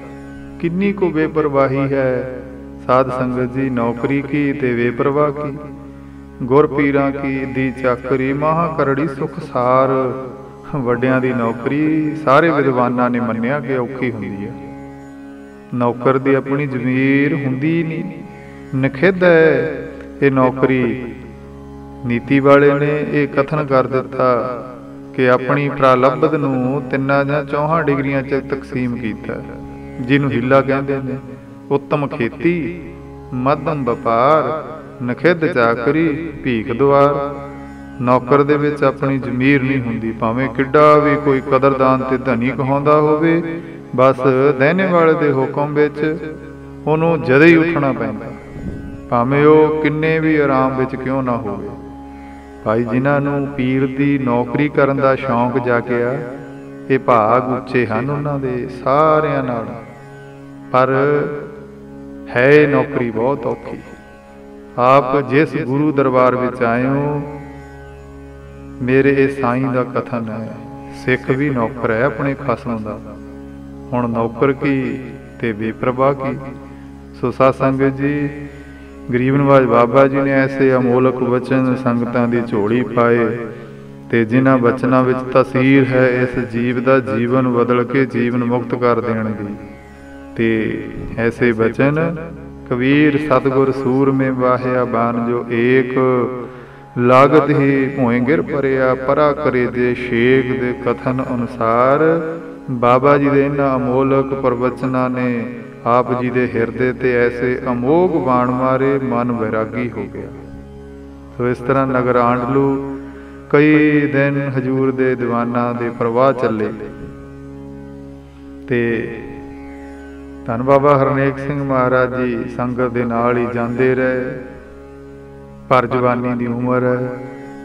ਕਿੰਨੀ ਕੁ ਬੇਪਰਵਾਹੀ ਹੈ ਸਾਧ ਸੰਗਤ ਜੀ। ਨੌਕਰੀ ਕੀ ਤੇ ਬੇਪਰਵਾਹ ਕੀ, ਗੁਰ ਪੀਰਾਂ ਕੀ ਦੀ ਚਾਕਰੀ, ਮਹਾ ਕਰੜੀ ਸੁਖ ਸਾਰ, ਵੱਡਿਆਂ ਦੀ ਨੌਕਰੀ ਸਾਰੇ ਵਿਦਵਾਨਾਂ ਨੇ ਮੰਨਿਆ ਕਿ ਔਖੀ ਹੁੰਦੀ ਹੈ। ਨੌਕਰ ਦੀ ਆਪਣੀ ਜ਼ਮੀਰ ਹੁੰਦੀ ਨਹੀਂ, ਨਖਿੱਧ ਹੈ ਇਹ ਨੌਕਰੀ। ਨੀਤੀ ਵਾਲੇ ਨੇ ਇਹ ਕਥਨ ਕਰ ਦਿੱਤਾ ਕਿ ਆਪਣੀ ਪ੍ਰਾਲਬਧ ਨੂੰ 3 ਜਾਂ 4 ਡਿਗਰੀਆਂ 'ਚ ਤਕਸੀਮ ਕੀਤਾ, ਜਿਹਨੂੰ ਹੀਲਾ ਕਹਿੰਦੇ ਨੇ। ਉੱਤਮ ਖੇਤੀ, ਮੱਧਮ ਵਪਾਰ, ਨਖਿੱਧ ਚਾਕਰੀ, ਭੀਖ ਦੁਆਰ। ਨੌਕਰ ਦੇ ਵਿੱਚ ਆਪਣੀ ਜ਼ਮੀਰ ਨਹੀਂ ਹੁੰਦੀ, ਭਾਵੇਂ ਕਿੱਡਾ ਵੀ ਕੋਈ ਕਦਰਦਾਨ ਤੇ ਧਨੀ ਕਹਾਉਂਦਾ ਹੋਵੇ, ਬਸ ਦਹਿਨੇ ਵਾਲੇ ਦੇ ਹੁਕਮ ਵਿੱਚ ਉਹਨੂੰ ਜਦੇ ਹੀ ਉੱਠਣਾ ਪੈਂਦਾ, ਭਾਵੇਂ ਉਹ ਕਿੰਨੇ ਵੀ ਆਰਾਮ ਵਿੱਚ ਕਿਉਂ ਨਾ ਹੋਵੇ। ਭਾਈ ਜਿਨ੍ਹਾਂ ਨੂੰ ਪੀਰ ਦੀ ਨੌਕਰੀ ਕਰਨ ਦਾ ਸ਼ੌਂਕ ਜਾਗਿਆ, ਇਹ ਭਾਗ ਉੱਚੇ ਹਨ ਉਹਨਾਂ ਦੇ ਸਾਰਿਆਂ ਨਾਲ। ਪਰ ਹੈ ਨੌਕਰੀ ਬਹੁਤ ਔਖੀ। ਆਪ ਜਿਸ ਗੁਰੂ ਦਰਬਾਰ ਵਿੱਚ ਆਏ ਹੋ, ਮੇਰੇ ਇਹ ਸਾਈਂ ਦਾ ਕਥਨ ਹੈ, ਸਿੱਖ ਵੀ ਨੌਕਰ ਹੈ ਆਪਣੇ ਖਸਮ ਦਾ। ਹੁਣ ਨੌਕਰ ਕੀ ਤੇ ਬੇਪਰਵਾਹ ਕੀ। ਸੋ ਸਾਧ ਸੰਗਤ ਜੀ, ਗਰੀਬ ਨਵਾਜ ਬਾਬਾ ਜੀ ਨੇ ਐਸੇ ਅਮੋਲਕ ਵਚਨ ਸੰਗਤਾਂ ਦੀ ਝੋਲੀ ਪਾਏ, ਤੇ ਜਿਨ੍ਹਾਂ ਵਚਨਾਂ ਵਿੱਚ ਤਸੀਰ ਹੈ ਇਸ ਜੀਵ ਦਾ ਜੀਵਨ ਬਦਲ ਕੇ ਜੀਵਨ ਮੁਕਤ ਕਰ ਦੇਣ ਦੀ। ਤੇ ਐਸੇ ਵਚਨ ਕਬੀਰ ਸਤਿਗੁਰ ਸੂਰਮੇ ਵਾਹਿਆ ਬਾਨ ਜੋ ਏਕ, ਲਾਗਤ ਹੀ ਭੋਏ ਗਿਰ ਪਰਿਆ ਪਰਾ ਕਰੇ ਦੇ ਸ਼ੇਖ ਦੇ ਕਥਨ ਅਨੁਸਾਰ ਬਾਬਾ ਜੀ ਦੇ ਇਹਨਾਂ ਅਮੋਲਕ ਪ੍ਰਵਚਨਾਂ ਨੇ ਆਪ ਜੀ ਦੇ ਹਿਰਦੇ ਤੇ ਐਸੇ ਅਮੋਘ ਬਾਣ ਮਾਰੇ, ਮਨ ਵੈਰਾਗੀ ਹੋ ਗਿਆ। ਸੋ ਇਸ ਤਰ੍ਹਾਂ ਨਗਰ ਆਂਡਲੂ ਕਈ ਦਿਨ ਹਜੂਰ ਦੇ ਦੀਵਾਨਾਂ ਦੇ ਪ੍ਰਵਾਹ ਚੱਲੇ, ਤੇ ਧੰਨ ਬਾਬਾ ਹਰਨੇਕ ਸਿੰਘ ਮਹਾਰਾਜ ਜੀ ਸੰਗਤ ਦੇ ਨਾਲ ਹੀ ਜਾਂਦੇ ਰਹੇ। ਪਰ ਜਵਾਨੀ ਦੀ ਉਮਰ ਹੈ,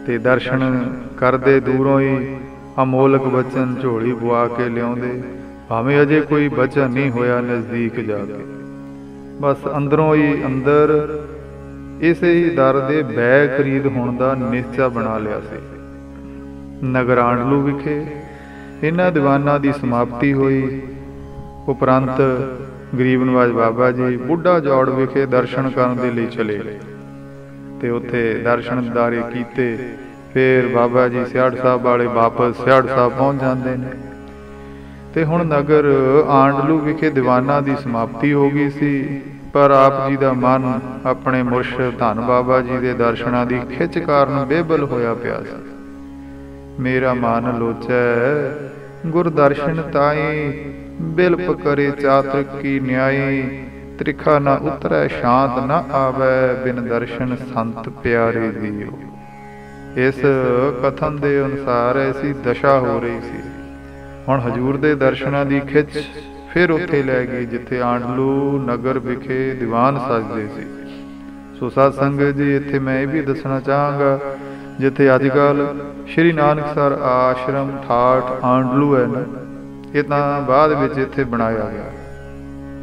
ਤੇ ਦਰਸ਼ਨ ਕਰਦੇ ਦੂਰੋਂ ਹੀ ਅਮੋਲਕ ਬਚਨ ਝੋਲੀ ਪਵਾ ਕੇ ਲਿਆਉਂਦੇ, ਭਾਵੇਂ ਅਜੇ ਕੋਈ ਬਚਨ ਨਹੀਂ ਹੋਇਆ ਨਜ਼ਦੀਕ ਜਾ ਕੇ। ਬਸ ਅੰਦਰੋਂ ਹੀ ਅੰਦਰ ਇਸੇ ਹੀ ਦਰ ਦੇ ਬੈ ਖਰੀਦ ਹੋਣ ਦਾ ਨਿਸ਼ਚਾ ਬਣਾ ਲਿਆ ਸੀ। ਨਗਰ ਆਂਡਲੂ ਵਿਖੇ ਇਹਨਾਂ ਦੀਵਾਨਾਂ ਦੀ ਸਮਾਪਤੀ ਹੋਈ। ਉਪਰੰਤ ਗਰੀਬ ਨਵਾਜ ਬਾਬਾ ਜੀ ਬੁੱਢਾ ਜੋੜ ਵਿਖੇ ਦਰਸ਼ਨ ਕਰਨ ਦੇ ਲਈ ਚਲੇ ਗਏ, ਤੇ ਉੱਥੇ ਦਰਸ਼ਨ ਦਿਦਾਰੇ ਕੀਤੇ। ਫਿਰ ਬਾਬਾ ਜੀ ਸਿਆੜ ਸਾਹਿਬ ਵਾਲੇ ਵਾਪਸ ਸਿਆੜ ਸਾਹਿਬ ਪਹੁੰਚ ਜਾਂਦੇ ਨੇ। ਤੇ ਹੁਣ ਨਗਰ ਆਂਡਲੂ ਵਿਖੇ ਦੀਵਾਨਾਂ ਦੀ ਸਮਾਪਤੀ ਹੋ ਗਈ ਸੀ, ਪਰ ਆਪ ਜੀ ਦਾ ਮਨ ਆਪਣੇ ਮੁਰਸ਼ਿਦ ਧੰਨ ਬਾਬਾ ਜੀ ਦੇ ਦਰਸ਼ਨਾਂ ਦੀ ਖਿੱਚ ਕਾਰਨ ਬੇਬਲ ਹੋਇਆ ਪਿਆ ਸੀ। ਮੇਰਾ ਮਨ ਲੋਚੈ ਗੁਰ ਦਰਸ਼ਨ ਤਾਈ, ਬਿਲਪ ਕਰੇ ਚਾਤ੍ਰਿਕ ਕੀ ਨਿਆਈ, ਤ੍ਰਿਖਾ ਨਾ ਉਤਰੈ ਸ਼ਾਂਤ ਨਾ ਆਵੈ, ਬਿਨ ਦਰਸ਼ਨ ਸੰਤ ਪਿਆਰੇ ਜੀਓ। ਇਸ ਕਥਨ ਦੇ ਅਨੁਸਾਰ ਐਸੀ ਦਸ਼ਾ ਹੋ ਰਹੀ ਸੀ। ਹੁਣ ਹਜੂਰ ਦੇ ਦਰਸ਼ਨਾਂ ਦੀ ਖਿੱਚ ਫਿਰ ਉੱਥੇ ਲੈ ਗਈ ਜਿੱਥੇ ਆਂਡਲੂ ਨਗਰ ਵਿਖੇ ਦੀਵਾਨ ਸਜਦੇ ਸੀ। ਸੋ ਸਾਧ ਸੰਗਤ ਜੀ, ਇੱਥੇ ਮੈਂ ਇਹ ਵੀ ਦੱਸਣਾ ਚਾਹਾਂਗਾ, ਜਿੱਥੇ ਅੱਜ ਕੱਲ੍ਹ ਸ਼੍ਰੀ ਨਾਨਕਸਰ ਆਸ਼ਰਮ ਠਾਠ ਆਂਡਲੂ ਹੈ ਨਾ, ਇਹ ਤਾਂ ਬਾਅਦ ਵਿੱਚ ਇੱਥੇ ਬਣਾਇਆ ਗਿਆ।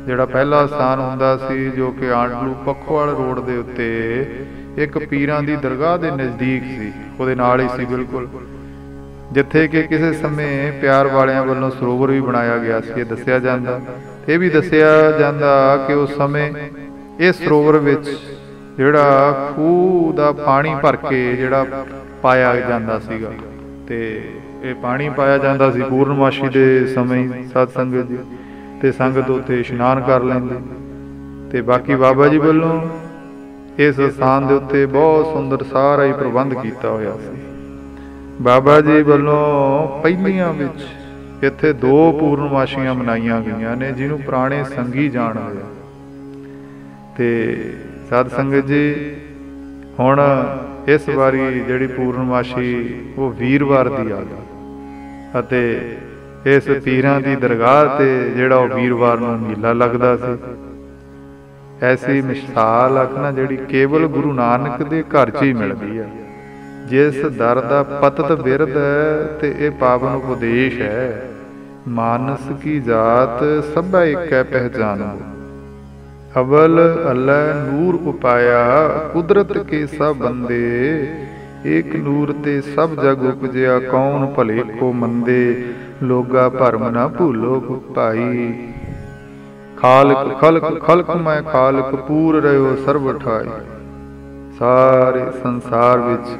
ਜਿਹੜਾ ਪਹਿਲਾ ਸਥਾਨ ਹੁੰਦਾ ਸੀ, ਜੋ ਕਿ ਆਂਡਲੂ ਪੱਖੋਵਾਲ ਰੋਡ ਦੇ ਉੱਤੇ ਇੱਕ ਪੀਰਾਂ ਦੀ ਦਰਗਾਹ ਦੇ ਨਜ਼ਦੀਕ ਸੀ, ਉਹਦੇ ਨਾਲ ਹੀ ਸੀ ਬਿਲਕੁਲ, ਜਿੱਥੇ ਕਿ ਕਿਸੇ ਸਮੇਂ ਪਿਆਰ ਵਾਲਿਆਂ ਵੱਲੋਂ ਸਰੋਵਰ ਵੀ ਬਣਾਇਆ ਗਿਆ ਸੀ। ਇਹ ਦੱਸਿਆ ਜਾਂਦਾ, ਇਹ ਵੀ ਦੱਸਿਆ ਜਾਂਦਾ ਕਿ ਉਸ ਸਮੇਂ ਇਸ ਸਰੋਵਰ ਵਿੱਚ ਜਿਹੜਾ ਖੂਹ ਦਾ ਪਾਣੀ ਭਰ ਕੇ ਜਿਹੜਾ ਪਾਇਆ ਜਾਂਦਾ ਸੀਗਾ, ਤੇ ਇਹ ਪਾਣੀ ਪਾਇਆ ਜਾਂਦਾ ਸੀ ਪੂਰਨਮਾਸ਼ੀ ਦੇ ਸਮੇਂ ਸਤ ਸੰਗਤ ਜੀ, ਤੇ ਸੰਗਤ ਉੱਥੇ ਇਸ਼ਨਾਨ ਕਰ ਲੈਂਦੀ। ਤੇ ਬਾਕੀ ਬਾਬਾ ਜੀ ਵੱਲੋਂ ਇਸ ਸਥਾਨ ਦੇ ਉੱਤੇ ਬਹੁਤ ਸੁੰਦਰ ਸਾਰਾ ਹੀ ਪ੍ਰਬੰਧ ਕੀਤਾ ਹੋਇਆ ਸੀ। ਬਾਬਾ ਜੀ ਵੱਲੋਂ ਪਹਿਲੀਆਂ ਵਿੱਚ ਇੱਥੇ 2 ਪੂਰਨਮਾਸ਼ੀਆਂ ਮਨਾਈਆਂ ਗਈਆਂ ਨੇ, ਜਿਹਨੂੰ ਪੁਰਾਣੇ ਸੰਗੀ ਜਾਣਦੇ ਆ। ਤੇ ਸਾਧ ਸੰਗਤ ਜੀ, ਹੁਣ ਇਸ ਵਾਰੀ ਜਿਹੜੀ ਪੂਰਨਮਾਸ਼ੀ ਉਹ ਵੀਰਵਾਰ ਦੀ ਆ ਗਈ, ਅਤੇ ਇਸ ਪੀਰਾਂ ਦੀ ਦਰਗਾਹ ਤੇ ਜਿਹੜਾ ਉਹ ਵੀਰਵਾਰ ਨੂੰ ਮੇਲਾ ਲੱਗਦਾ ਸੀ। ਐਸੀ ਮਿਸਾਲ ਆਖਣਾ ਜਿਹੜੀ ਕੇਵਲ ਗੁਰੂ ਨਾਨਕ ਦੇ ਘਰ 'ਚ ਹੀ ਮਿਲਦੀ ਹੈ। ਜਿਸ ਦਰ ਦਾ ਪਤਤ ਬਿਰਦ ਹੈ, ਤੇ ਇਹ ਪਾਵਨ ਉਪਦੇਸ਼ ਹੈ, ਮਾਨਸ ਕੀ ਜਾਤ ਸਭੈ ਏਕੈ ਪਹਿਚਾਨੋ, ਅਵਲ ਅਲੈ ਨੂਰ ਉਪਾਇਆ, ਕੁਦਰਤ ਕੇ ਸਭ ਬੰਦੇ, ਏਕ ਨੂਰ ਤੇ ਸਭ ਜਗ ਉਪਜਿਆ, ਕੌਣ ਭਲੇ ਕੋ ਮੰਦੇ, ਲੋਗਾ ਭਰਮ ਨਾ ਭੂਲੋ ਭਾਈ, ਖਾਲਕ ਖਲਕ ਖਲਕ ਮੈਂ ਖਾਲਕ, ਪੂਰ ਰਹਿਓ ਸਰਬ ਠਾਈ। ਸਾਰੇ ਸੰਸਾਰ ਵਿੱਚ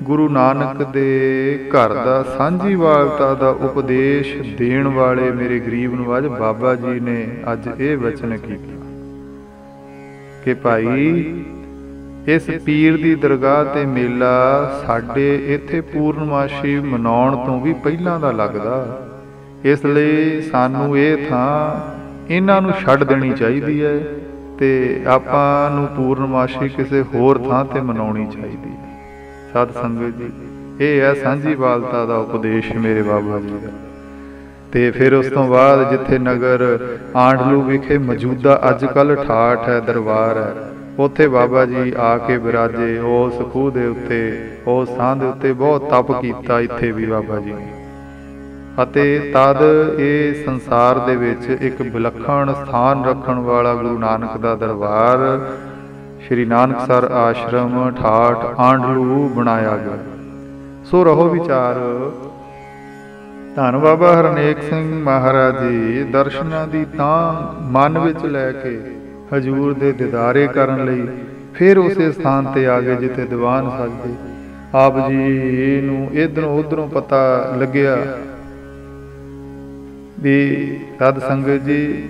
ਗੁਰੂ ਨਾਨਕ ਦੇ ਘਰ ਦਾ ਸਾਂਝੀਵਾਲਤਾ ਦਾ ਉਪਦੇਸ਼ ਦੇਣ ਵਾਲੇ ਮੇਰੇ ਗਰੀਬ ਨਵਾਜ ਬਾਬਾ ਜੀ ਨੇ ਅੱਜ ਇਹ ਵਚਨ ਕੀਤਾ ਕਿ ਭਾਈ ਇਸ ਪੀਰ ਦੀ ਦਰਗਾਹ ਤੇ ਮੇਲਾ ਸਾਡੇ ਇੱਥੇ ਪੂਰਨਮਾਸ਼ੀ ਮਨਾਉਣ ਤੋਂ ਵੀ ਪਹਿਲਾਂ ਦਾ ਲੱਗਦਾ, ਇਸ ਲਈ ਸਾਨੂੰ ਇਹ ਥਾਂ ਇਹਨਾਂ ਨੂੰ ਛੱਡ ਦੇਣੀ ਚਾਹੀਦੀ ਹੈ ਤੇ ਆਪਾਂ ਨੂੰ ਪੂਰਨਮਾਸ਼ੀ ਕਿਸੇ ਹੋਰ ਥਾਂ ਤੇ ਮਨਾਉਣੀ ਚਾਹੀਦੀ ਹੈ। ਸਤ ਸੰਗਤ ਜੀ, ਇਹ ਹੈ ਸਾਂਝੀਵਾਲਤਾ ਦਾ ਉਪਦੇਸ਼ ਮੇਰੇ ਬਾਬਾ ਜੀ ਦਾ। ਤੇ ਫਿਰ ਉਸ ਤੋਂ ਬਾਅਦ ਜਿੱਥੇ ਨਗਰ ਆਂਡਲੂ ਵਿਖੇ ਮੌਜੂਦਾ ਅੱਜ ਕੱਲ੍ਹ ਠਾਠ ਹੈ, ਦਰਬਾਰ ਹੈ, ਉੱਥੇ ਬਾਬਾ ਜੀ ਆ ਕੇ ਬਿਰਾਜੇ। ਉਸ ਖੂਹ ਦੇ ਉੱਤੇ, ਉਸ ਥਾਂ ਦੇ ਉੱਤੇ ਬਹੁਤ ਤਪ ਕੀਤਾ ਇੱਥੇ ਵੀ ਬਾਬਾ ਜੀ ਨੇ। ਅਤੇ ਤਦ ਇਹ ਸੰਸਾਰ ਦੇ ਵਿੱਚ ਇੱਕ ਵਿਲੱਖਣ ਸਥਾਨ ਰੱਖਣ ਵਾਲਾ ਗੁਰੂ ਨਾਨਕ ਦਾ ਦਰਬਾਰ ਸ਼੍ਰੀ ਨਾਨਕਸਰ ਆਸ਼ਰਮ ਠਾਠ ਆਂਡਲੂ ਬਣਾਇਆ ਗਿਆ। ਸੋ ਰਹੋ ਵਿਚਾਰ, ਧੰਨ ਬਾਬਾ ਹਰਨੇਕ ਸਿੰਘ ਮਹਾਰਾਜ ਜੀ ਦਰਸ਼ਨਾਂ ਦੀ ਤਾਂ ਮਨ ਵਿੱਚ ਲੈ ਕੇ ਹਜ਼ੂਰ ਦੇ ਦੀਦਾਰੇ ਕਰਨ ਲਈ ਫਿਰ ਉਸੇ ਸਥਾਨ ਤੇ ਆ ਗਏ ਜਿੱਥੇ ਦੀਵਾਨ ਸਜਦੇ। ਆਪ ਜੀ ਨੂੰ ਇੱਧਰੋਂ ਉੱਧਰੋਂ ਪਤਾ ਲੱਗਿਆ ਵੀ ਸਤ ਸੰਗਤ ਜੀ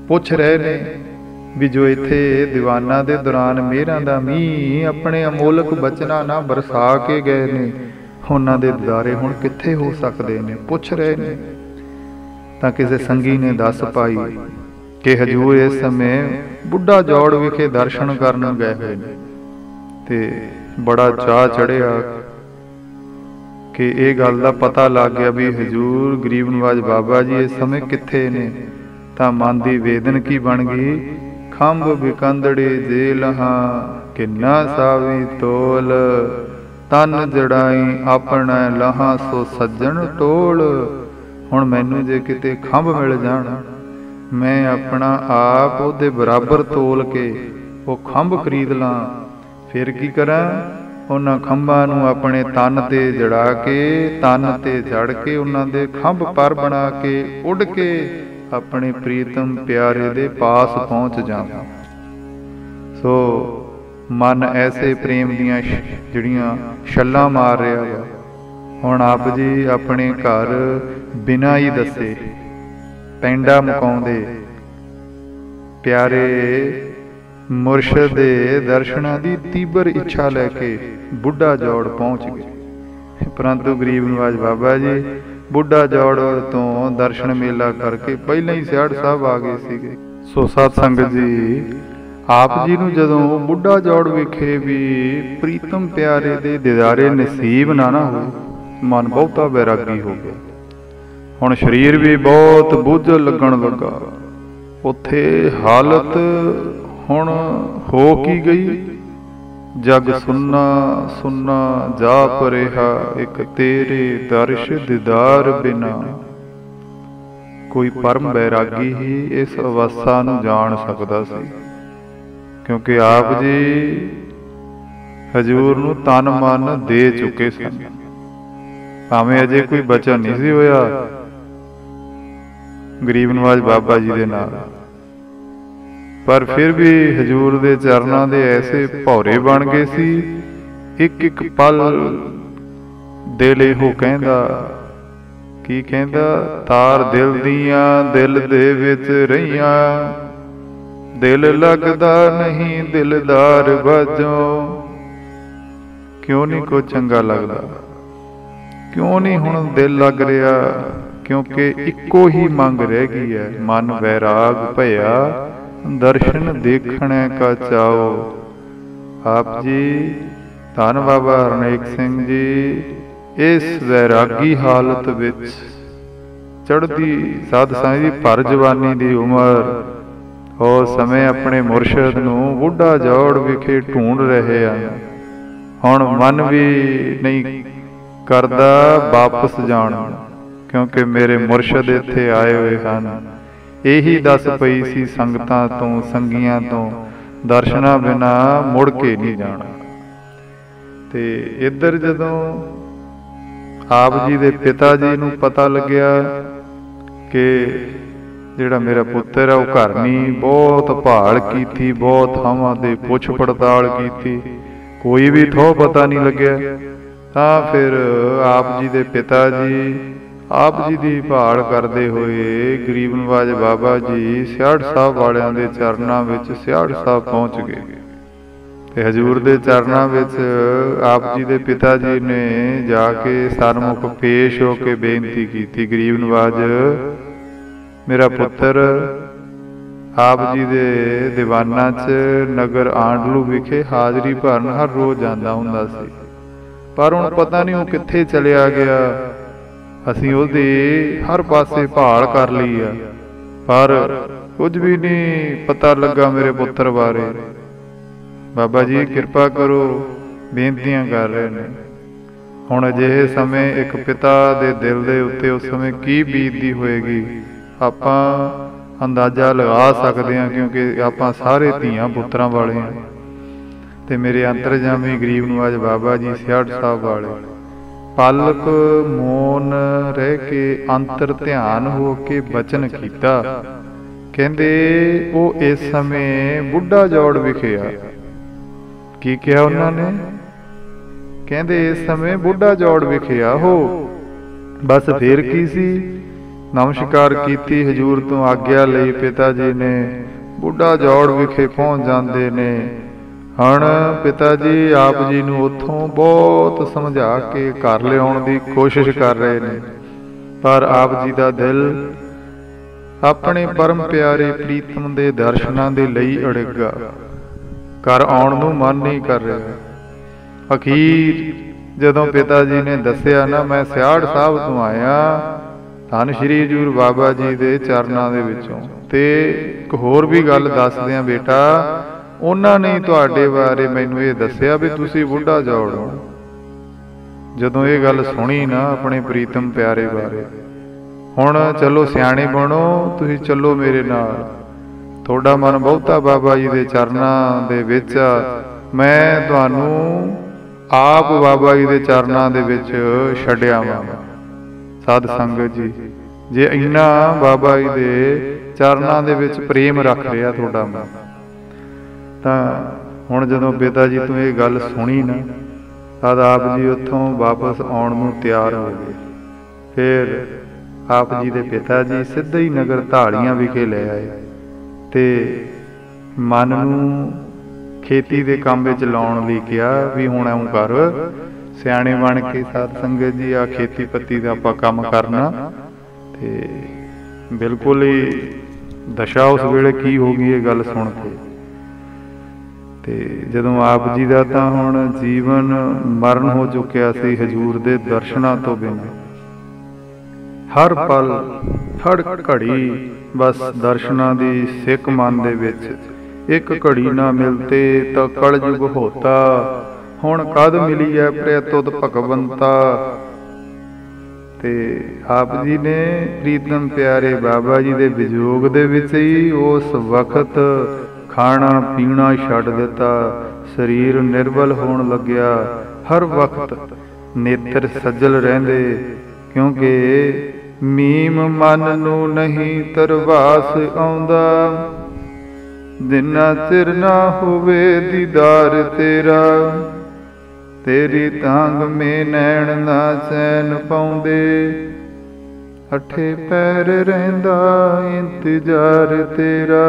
ਪੁੱਛ ਰਹੇ ਨੇ ਵੀ ਜੋ ਇੱਥੇ ਦੀਵਾਨਾਂ ਦੇ ਦੌਰਾਨ ਮਿਹਰਾਂ ਦਾ ਮੀਂਹ ਆਪਣੇ ਅਮੋਲਕ ਬਚਨਾਂ ਨਾਲ ਬਰਸਾ ਕੇ ਗਏ ਨੇ, ਉਹਨਾਂ ਦੇ ਦੀਦਾਰੇ ਹੁਣ ਕਿੱਥੇ ਹੋ ਸਕਦੇ ਨੇ, ਪੁੱਛ ਰਹੇ ਨੇ। ਤਾਂ ਕਿਸੇ ਸੰਗੀ ਨੇ ਦੱਸ ਪਾਈ ਕਿ ਹਜ਼ੂਰ ਇਸ ਸਮੇਂ ਬੁੱਢਾ ਜੋੜ ਵਿਖੇ ਦਰਸ਼ਨ ਕਰਨ ਗਏ ਹੋਏ ਨੇ। ਤੇ ਬੜਾ ਚਾਅ ਚੜਿਆ ਕਿ ਇਹ ਗੱਲ ਦਾ ਪਤਾ ਲੱਗ ਗਿਆ ਵੀ ਹਜ਼ੂਰ ਗਰੀਬ ਨਵਾਜ ਬਾਬਾ ਜੀ ਇਸ ਸਮੇਂ ਕਿੱਥੇ ਨੇ। ਤਾਂ ਮਨ ਦੀ ਵੇਦਨਕੀ ਬਣ ਗਈ, ਖੰਭ ਬਿਕੰਦੜੇ ਜੇ ਲਹਾਂ ਕਿੰਨਾ ਸਾਵੀ ਤੋਲ, ਤਨ ਜੜਾਈ ਆਪਣਾ ਲਹਾਂ ਸੋ ਸੱਜਣ ਟੋਲ। ਹੁਣ ਮੈਨੂੰ ਜੇ ਕਿਤੇ ਖੰਭ ਮਿਲ ਜਾਣ, ਮੈਂ ਆਪਣਾ ਆਪ ਉਹਦੇ ਬਰਾਬਰ ਤੋਲ ਕੇ ਉਹ ਖੰਭ ਖਰੀਦ ਲਾਂ। ਫਿਰ ਕੀ ਕਰਾਂ? ਉਹਨਾਂ ਖੰਭਾਂ ਨੂੰ ਆਪਣੇ ਤਨ ਤੇ ਜੜਾ ਕੇ, ਤਨ ਤੇ ਜੜ ਕੇ ਉਹਨਾਂ ਦੇ ਖੰਭ ਪਰ ਬਣਾ ਕੇ ਉੱਡ ਕੇ ਆਪਣੇ ਪ੍ਰੀਤਮ ਪਿਆਰੇ ਦੇ ਪਾਸ ਪਹੁੰਚ ਜਾਵਾਂ। ਸੋ ਮਨ ਐਸੇ ਪ੍ਰੇਮ ਦੀਆਂ ਜਿਹੜੀਆਂ ਛੱਲਾਂ ਮਾਰ ਰਿਹਾ ਵਾ। ਹੁਣ ਆਪ ਜੀ ਆਪਣੇ ਘਰ ਬਿਨਾਂ ਹੀ ਦੱਸੇ ਪੈਂਡਾ ਮੁਕਾਉਂਦੇ ਪਿਆਰੇ ਮੁਰਸ਼ਦ ਦੇ ਦਰਸ਼ਨਾਂ ਦੀ ਤੀਬਰ ਇੱਛਾ ਲੈ ਕੇ ਬੁੱਢਾ ਜੋੜ ਪਹੁੰਚ ਗਏ। ਪਰੰਤੂ ਗਰੀਬ ਨਵਾਜ ਬਾਬਾ ਜੀ ਬੁੱਢਾ ਜੋੜ ਤੋਂ ਦਰਸ਼ਨ ਮੇਲਾ ਕਰਕੇ ਪਹਿਲਾਂ ਹੀ ਸਿਆੜ ਸਾਹਿਬ ਆ ਗਏ ਸੀਗੇ। ਸੋ ਸਤ ਸੰਗਤ ਜੀ, ਆਪ ਜੀ ਨੂੰ ਜਦੋਂ ਬੁੱਢਾ ਜੋੜ ਵਿਖੇ ਵੀ ਪ੍ਰੀਤਮ ਪਿਆਰੇ ਦੇ ਦੀਦਾਰੇ ਨਸੀਬ ਨਾ ਹੋਏ, ਮਨ ਬਹੁਤਾ ਬੈਰਾਗੀ ਹੋ ਗਿਆ। ਹੁਣ ਸਰੀਰ ਵੀ ਬਹੁਤ ਬੋਝਲ ਲੱਗਣ ਲੱਗਾ। ਉੱਥੇ ਹਾਲਤ ਹੁਣ ਹੋ ਕੀ ਗਈ, ਜਗ ਸੁੰਨਾ ਸੁੰਨਾ ਜਾਪ ਰਿਹਾ ਇੱਕ ਤੇਰੇ ਦਰਸ਼ ਦੀਦਾਰ ਬਿਨਾ। ਕੋਈ ਪਰਮ ਬੈਰਾਗੀ ਹੀ ਇਸ ਅਵਸਥਾ ਨੂੰ ਜਾਣ ਸਕਦਾ ਸੀ, ਕਿਉਂਕਿ ਆਪ ਜੀ ਹਜ਼ੂਰ ਨੂੰ ਤਨ ਮਨ ਦੇ ਚੁੱਕੇ ਸਨ। ਭਾਵੇਂ ਅਜੇ ਕੋਈ ਬਚਨ ਨਹੀਂ ਸੀ ਹੋਇਆ ਗਰੀਬ ਨਵਾਜ ਬਾਬਾ ਜੀ ਦੇ ਨਾਲ, ਪਰ ਫਿਰ ਵੀ ਹਜ਼ੂਰ ਦੇ ਚਰਨਾਂ ਦੇ ਐਸੇ ਭੌਰੇ ਬਣ ਗਏ ਸੀ। ਇੱਕ ਇੱਕ ਪਲ ਦਿਲ ਇਹੋ ਕਹਿੰਦਾ, ਕੀ ਕਹਿੰਦਾ? ਤਾਰ ਦਿਲ ਦੀਆਂ ਦਿਲ ਦੇ ਵਿੱਚ ਰਹੀਆਂ, ਦਿਲ ਲੱਗਦਾ ਨਹੀਂ ਦਿਲਦਾਰ ਬਾਝੋਂ। ਕਿਉਂ ਨਹੀਂ ਕੋ ਚੰਗਾ ਲੱਗਦਾ? ਕਿਉਂ ਨਹੀਂ ਹੁਣ ਦਿਲ ਲੱਗ ਰਿਹਾ? ਕਿਉਂਕਿ ਇੱਕੋ ਹੀ ਮੰਗ ਰਹਿ ਗਈ ਹੈ, ਮਨ ਵੈਰਾਗ ਭਇਆ ਦਰਸ਼ਨ ਦੇਖਣੇ ਕਾ ਚਾਓ। ਆਪ ਜੀ ਧੰਨ ਬਾਬਾ ਹਰਨੇਕ ਸਿੰਘ ਜੀ ਇਸ ਵੈਰਾਗੀ ਹਾਲਤ ਵਿੱਚ ਚੜ੍ਹਦੀ ਸਾਧ ਸੰਗਤ ਦੀ ਭਰ ਜਵਾਨੀ ਦੀ ਉਮਰ ਉਸ ਸਮੇਂ ਆਪਣੇ ਮੁਰਸ਼ਦ ਨੂੰ ਬੁੱਢਾ ਜੋੜ ਵਿਖੇ ਢੂੰਡ ਰਹੇ ਹਨ। ਹੁਣ ਮਨ ਵੀ ਨਹੀਂ ਕਰਦਾ ਵਾਪਸ ਜਾਣ ਨੂੰ, ਕਿਉਂਕਿ ਮੇਰੇ ਮੁਰਸ਼ਦ ਇੱਥੇ ਆਏ ਹੋਏ ਹਨ। ਇਹੀ ਦੱਸ ਪਈ ਸੀ ਸੰਗਤਾਂ ਤੋਂ, ਸੰਗੀਆਂ ਤੋਂ, ਦਰਸ਼ਨਾਂ ਬਿਨਾ ਮੁੜ ਕੇ ਨਹੀਂ ਜਾਣਾ। ਤੇ ਇੱਧਰ ਜਦੋਂ ਆਪ ਜੀ ਦੇ ਪਿਤਾ ਜੀ ਨੂੰ ਪਤਾ ਲੱਗਿਆ ਕਿ ਜਿਹੜਾ ਮੇਰਾ ਪੁੱਤਰ ਹੈ ਉਹ ਘਰ ਨਹੀਂ, ਬਹੁਤ ਭਾਲ ਕੀਤੀ, ਬਹੁਤ ਥਾਵਾਂ ਤੇ ਪੁੱਛ ਪੜਤਾਲ ਕੀਤੀ, कोई भी थो पता नहीं लग्या। तां फिर आप जी दे पिता जी आप जी की भाल करते हुए गरीब नवाज बाबा जी सियाड़ साहब वालियां दे चरनां विच सियाड़ साहब पहुँच गए ते हजूर दे चरनां विच आप जी दे पिता जी ने जाके सरमुख पेश होके बेनती की, गरीब नवाज मेरा पुत्र आप जी दे दीवाना च नगर आंडलू विखे हाजरी भरन हर रोज जांदा हुंदा सी, पर हुण पता नहीं वो कित्थे चलिया गया। असीं उहदी हर पासे भाल कर लई आ, पर कुछ भी नहीं पता लगा मेरे पुत्र बारे। बाबा जी कृपा करो, बेनतियां कर रहे ने। हुण अजिहे समय एक पिता दे दिल दे उत्ते उस समय की बीतदी होएगी आपां अंदाजा लगा सकते हैं, क्योंकि आपां सारे धीआं पुत्रां वाले हैं। ते मेरे अंतरजामी गरीब नवाज बाबा जी सियाड़ साहब वाले पलक मौन रह के अंतर ध्यान हो के बचन कीता। कहंदे वो इस समय बुढ़ा जौड़ विखे आ। की कहा उन्होंने? कहंदे इस समय बुढ़ा जौड़ विखे आ हो। बस फिर की सी, नमस्कार की हजूर तो आग्ञा लई पिता जी ने बुढ़ा जौड़ विखे पहुंच जाते ने। हण पिता जी आप जी नूं उत्थों बहुत समझा के घर लियाउण दी कोशिश कर रहे ने, पर आप जी दा दिल अपने परम प्यारे प्रीतम दे दर्शनां दे लई अड़िगा, घर आउण नूं मन नहीं कर रहा। अखीर जदों पिता जी ने दस्सिया ना मैं सियाड़ साहब तो आया धन श्री हजूर बाबा जी दे चरनां दे विचों, ते एक होर भी गल दस दियां बेटा, उन्हां ने तुहाडे बारे मैनूं ये दस्सिया भी तुसीं बुढ़ा जौड़ हो। जदों ये गल सुनी ना अपने प्रीतम प्यारे बारे, हुण चलो सियाणे बनो, तुसीं चलो मेरे नाल। तुहाडा मन बहुता बाबा जी दे चरनां दे विच, मैं तुहानूं आप बाबा जी दे चरनां दे विच छड्डिया वां। साध संगत जी, जे इन्ना बाबा जी दे चरनां दे विच प्रेम रख रहा तुहाडा मन, तां हुण जदों पिता जी तो ये गल सुनी ना, तद आप जी उत्थों वापस आउण नूं तैयार हो गए। फिर आप जी दे पिता जी सिद्धा ही नगर धाड़ियां विखे ले आए ते मन नूं खेती दे काम विच लाउण लई कहा भी हुण इउं कर, सियाणे बन के साध संगत जी आ खेती पत्ती दा आपां काम करना। ते बिल्कुल ही दशा उस वेले की हो गई ये गल सुन के। ते जदों आप जी दा तां हुण जीवन मरण हो चुकिया सी हजूर दे दर्शनां तो बिना। हर पल हर घड़ी बस दर्शनां दी सिक मन दे विच, एक घड़ी ना मिलते तां कलयुग होता, हुण कद मिली है प्रतुद भगवंता। ते आप जी ने प्रीतम प्यारे बाबा जी दे विजोग दे विच ही उस वक्त खाना पीना छड्ड दिता, शरीर निर्बल होण लग्या। हर वक्त नेत्र सज्जल रहिंदे, क्योंकि मीम मन नूं नहीं तरवास आउंदा, जिन्ना चिर ना होवे दीदार तेरा, तेरी तांग में नैण ना चैन पाउंदे, अठे पैर रहिंदा इंतजार तेरा।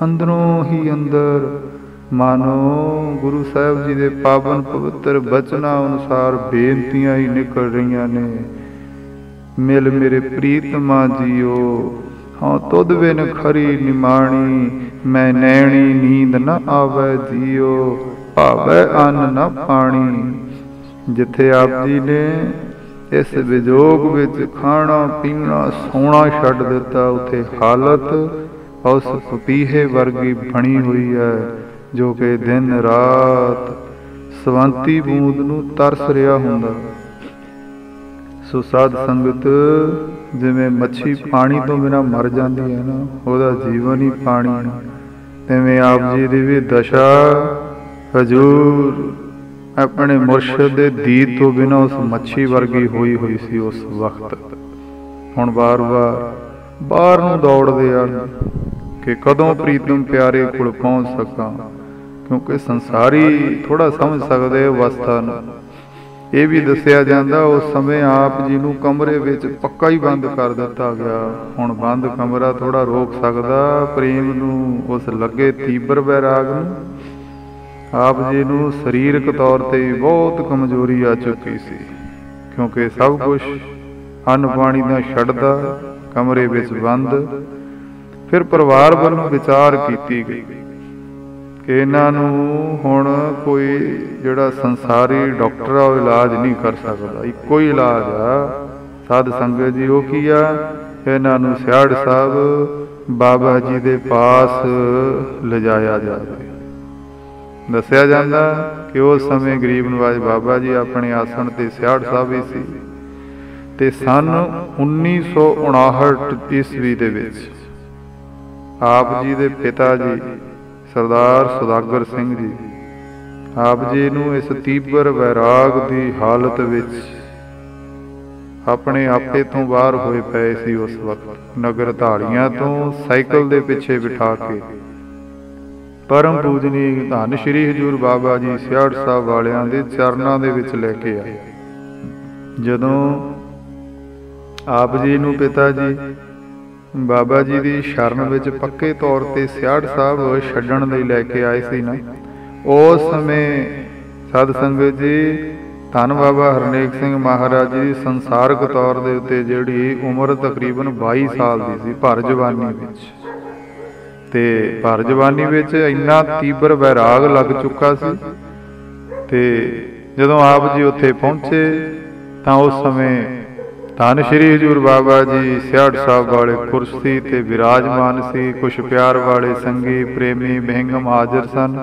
अंदरों ही अंदर मानो गुरु साहब जी दे पावन पवित्र बचना अनुसार बेनतियां ही निकल रही ने। मिल मेरे प्रीतमा जियो, हाँ तुद बिन खरी निमाणी, मैं नैणी नींद न आवे जियो, भावे अन्न न पानी। जिथे आप जी ने इस विजोग विच खाना पीना सोना छड्ड दिता, उथे हालत उस पपीहे वर्गी बनी हुई है, जो कि दिन रात सवंती बूंद नूं तरस रहा हुंदा। सो साध संगत, जिवें मच्छी पानी तो बिना मर जाती है ना, उहदा जीवन ही पानी है, तिवें आप जी दी भी दशा हजूर अपने मुर्शद दे दीद तो बिना उस मच्छी वर्गी हुई हुई सी उस वक्त। हुण बार बार बाहर नूं दौड़दे आ कि कदों प्रीतम प्यारे कोल पहुंच सकां, क्योंकि संसारी थोड़ा समझ सकते अवस्था नूं। ਇਹ ਵੀ ਦੱਸਿਆ ਜਾਂਦਾ ਉਸ ਸਮੇਂ ਆਪ ਜੀ ਨੂੰ ਕਮਰੇ ਵਿੱਚ ਪੱਕਾ ਹੀ ਬੰਦ ਕਰ ਦਿੱਤਾ ਗਿਆ। ਹੁਣ ਬੰਦ ਕਮਰਾ ਥੋੜਾ ਰੋਕ ਸਕਦਾ ਪ੍ਰੇਮ ਨੂੰ, ਉਸ ਲੱਗੇ ਤੀਬਰ ਵੈਰਾਗ ਨੂੰ। ਆਪ ਜੀ ਨੂੰ ਸਰੀਰਕ ਤੌਰ ਤੇ ਬਹੁਤ ਕਮਜ਼ੋਰੀ ਆ ਚੁੱਕੀ ਸੀ, ਕਿਉਂਕਿ ਸਭ ਕੁਛ ਅੰਨ ਪਾਣੀ ਦਾ ਛੱਡਦਾ, ਕਮਰੇ ਵਿੱਚ ਬੰਦ। ਫਿਰ ਪਰਿਵਾਰ ਵੱਲੋਂ ਵਿਚਾਰ ਕੀਤੀ ਗਈ ਕਿ ਇਹਨਾਂ ਨੂੰ ਹੁਣ ਕੋਈ ਜਿਹੜਾ ਸੰਸਾਰੀ ਡਾਕਟਰ ਆ ਉਹ ਇਲਾਜ ਨਹੀਂ ਕਰ ਸਕਦਾ, ਇੱਕੋ ਹੀ ਇਲਾਜ ਆ ਸਾਧ ਸੰਗਤ ਜੀ। ਉਹ ਕੀ ਆ? ਇਹਨਾਂ ਨੂੰ ਸਿਆੜ ਸਾਹਿਬ ਬਾਬਾ ਜੀ ਦੇ ਪਾਸ ਲਿਜਾਇਆ ਜਾਵੇ। ਦੱਸਿਆ ਜਾਂਦਾ ਕਿ ਉਸ ਸਮੇਂ ਗਰੀਬ ਨਵਾਜ ਬਾਬਾ ਜੀ ਆਪਣੇ ਆਸਣ ਤੇ ਸਿਆੜ ਸਾਹਿਬ ਹੀ ਸੀ। ਤੇ ਸੰਨ 1959 ਈਸਵੀ ਦੇ ਵਿੱਚ ਆਪ ਜੀ ਦੇ ਪਿਤਾ ਜੀ ਸਰਦਾਰ ਸੁਦਾਗਰ ਸਿੰਘ ਜੀ, ਆਪ ਜੀ ਨੂੰ ਇਸ ਤੀਬਰ ਵੈਰਾਗ ਦੀ ਹਾਲਤ ਵਿੱਚ ਆਪਣੇ ਆਪੇ ਤੋਂ ਬਾਹਰ ਹੋਏ ਪਏ ਸੀ। ਉਸ ਵਕਤ ਨਗਰ ਧਾਲੀਆਂ ਤੋਂ ਸਾਈਕਲ ਦੇ ਪਿੱਛੇ ਬਿਠਾ ਕੇ ਪਰਮ ਪੂਜਨੀ ਧੰਨ ਸ਼੍ਰੀ ਹਜ਼ੂਰ ਬਾਬਾ ਜੀ ਸਿਆੜ ਸਾਹਿਬ ਵਾਲਿਆਂ ਦੇ ਚਰਨਾਂ ਦੇ ਵਿੱਚ ਲੈ ਕੇ ਆਏ। ਜਦੋਂ ਆਪ ਜੀ ਨੂੰ ਪਿਤਾ ਜੀ ਬਾਬਾ ਜੀ ਦੀ ਸ਼ਰਨ ਵਿੱਚ ਪੱਕੇ ਤੌਰ ਤੇ ਸਿਆੜ ਸਾਹਿਬ ਛੱਡਣ ਲਈ ਲੈ ਕੇ ਆਏ ਸੀ ਨਾ, ਉਸ ਸਮੇਂ ਸਾਧ ਸੰਗਤ ਜੀ ਧੰਨ ਬਾਬਾ ਹਰਨੇਕ ਸਿੰਘ ਮਹਾਰਾਜ ਜੀ ਸੰਸਾਰਕ ਤੌਰ ਦੇ ਉੱਤੇ ਜਿਹੜੀ ਉਮਰ ਤਕਰੀਬਨ 22 ਸਾਲ ਦੀ ਸੀ, ਭਰ ਜਵਾਨੀ ਵਿੱਚ। ਤੇ ਭਰ ਜਵਾਨੀ ਵਿੱਚ ਇੰਨਾ ਤੀਬਰ ਵੈਰਾਗ ਲੱਗ ਚੁੱਕਾ ਸੀ। ਤੇ ਜਦੋਂ ਆਪ ਜੀ ਉੱਥੇ ਪਹੁੰਚੇ ਤਾਂ ਉਸ ਸਮੇਂ ਧੰਨ ਸ਼੍ਰੀ ਹਜ਼ੂਰ ਬਾਬਾ ਜੀ ਸਿਆੜ ਸਾਹਿਬ ਵਾਲੇ ਕੁਰਸੀ ਤੇ ਵਿਰਾਜਮਾਨ ਸੀ। ਕੁਛ ਪਿਆਰ ਵਾਲੇ ਸੰਗੀ ਪ੍ਰੇਮੀ ਬਹਿੰਗਮ ਹਾਜ਼ਰ ਸਨ।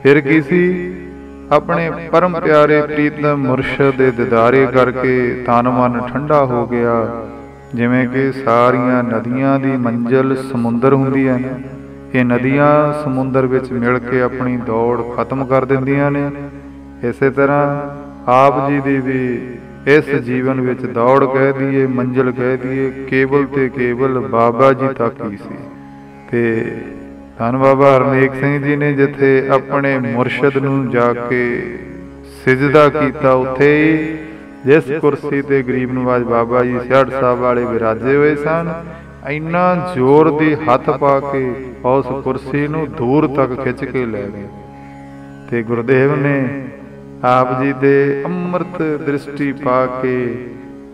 ਫਿਰ ਕੀ ਸੀ? ਆਪਣੇ ਪਰਮ ਪਿਆਰੇ ਪ੍ਰੀਤਮ ਮੁਰਸ਼ਦ ਦੇ ਦਿਦਾਰੇ ਕਰਕੇ ਤਨ ਮਨ ਠੰਡਾ ਹੋ ਗਿਆ। ਜਿਵੇਂ ਕਿ ਸਾਰੀਆਂ ਨਦੀਆਂ ਦੀ ਮੰਜ਼ਿਲ ਸਮੁੰਦਰ ਹੁੰਦੀ ਹੈ, ਇਹ ਨਦੀਆਂ ਸਮੁੰਦਰ ਵਿੱਚ ਮਿਲ ਕੇ ਆਪਣੀ ਦੌੜ ਖਤਮ ਕਰ ਦਿੰਦੀਆਂ ਨੇ। ਇਸੇ ਤਰ੍ਹਾਂ ਆਪ ਜੀ ਦੀ ਵੀ ਇਸ ਜੀਵਨ ਵਿੱਚ ਦੌੜ ਕਹਿ ਦਈਏ, ਮੰਜ਼ਿਲ ਕਹਿ ਦਈਏ, ਕੇਵਲ ਤੇ ਕੇਵਲ ਬਾਬਾ ਜੀ ਤੱਕ ਹੀ ਸੀ। ਤੇ ਧੰਨ ਬਾਬਾ ਹਰਨੇਕ ਸਿੰਘ ਜੀ ਨੇ ਜਿੱਥੇ ਆਪਣੇ ਮੁਰਸ਼ਦ ਨੂੰ ਜਾ ਕੇ ਸਿਜਦਾ ਕੀਤਾ, ਉੱਥੇ ਹੀ ਜਿਸ ਕੁਰਸੀ ਤੇ ਗਰੀਬ ਨਵਾਜ ਬਾਬਾ ਜੀ ਸਿਆੜ ਸਾਹਿਬ ਵਾਲੇ ਵਿਰਾਜੇ ਹੋਏ ਸਨ, ਇੰਨਾ ਜ਼ੋਰ ਦੀ ਹੱਥ ਪਾ ਕੇ ਉਸ ਕੁਰਸੀ ਨੂੰ ਦੂਰ ਤੱਕ ਖਿੱਚ ਕੇ ਲੈ ਗਏ। ਤੇ ਗੁਰਦੇਵ ਨੇ ਆਪ ਜੀ ਦੇ ਅੰਮ੍ਰਿਤ ਦ੍ਰਿਸ਼ਟੀ ਪਾ ਕੇ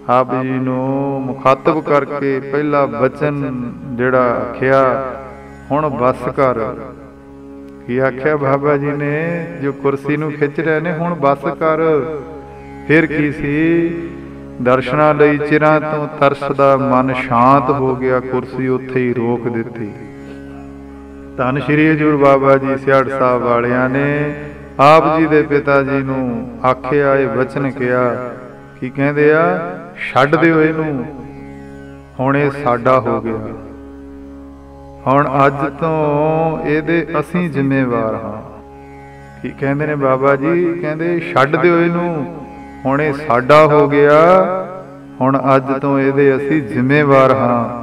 ਆਪ ਜੀ ਨੂੰ ਮੁਖਾਤਬ ਕਰਕੇ ਪਹਿਲਾ ਬਚਨ ਜਿਹੜਾ ਆਖਿਆ, ਹੁਣ ਬਸ ਕਰ। ਕੀ ਆਖਿਆ ਬਾਬਾ ਜੀ ਨੇ? ਜੋ ਕੁਰਸੀ ਨੂੰ ਖਿੱਚ ਰਹੇ ਨੇ, ਹੁਣ ਬਸ ਕਰ। ਫਿਰ ਕੀ ਸੀ? ਦਰਸ਼ਨਾਂ ਲਈ ਚਿਰਾਂ ਤੋਂ ਤਰਸਦਾ ਮਨ ਸ਼ਾਂਤ ਹੋ ਗਿਆ, ਕੁਰਸੀ ਉੱਥੇ ਹੀ ਰੋਕ ਦਿੱਤੀ। ਧੰਨ ਸ਼੍ਰੀ ਹਜ਼ੂਰ ਬਾਬਾ ਜੀ ਸਿਆੜ ਸਾਹਿਬ ਵਾਲਿਆਂ ਨੇ ਆਪ ਜੀ ਦੇ ਪਿਤਾ ਜੀ ਨੂੰ ਆਖਿਆ, ਇਹ ਵਚਨ ਕਿਹਾ। ਕੀ ਕਹਿੰਦੇ ਆ? ਛੱਡ ਦਿਓ ਇਹਨੂੰ, ਹੁਣ ਇਹ ਸਾਡਾ ਹੋ ਗਿਆ। ਹੁਣ ਅੱਜ ਤੋਂ ਇਹਦੇ ਅਸੀਂ ਜ਼ਿੰਮੇਵਾਰ ਹਾਂ। ਕੀ ਕਹਿੰਦੇ ਨੇ ਬਾਬਾ ਜੀ? ਕਹਿੰਦੇ ਛੱਡ ਦਿਓ ਇਹਨੂੰ, ਹੁਣ ਇਹ ਸਾਡਾ ਹੋ ਗਿਆ। ਹੁਣ ਅੱਜ ਤੋਂ ਇਹਦੇ ਅਸੀਂ ਜ਼ਿੰਮੇਵਾਰ ਹਾਂ।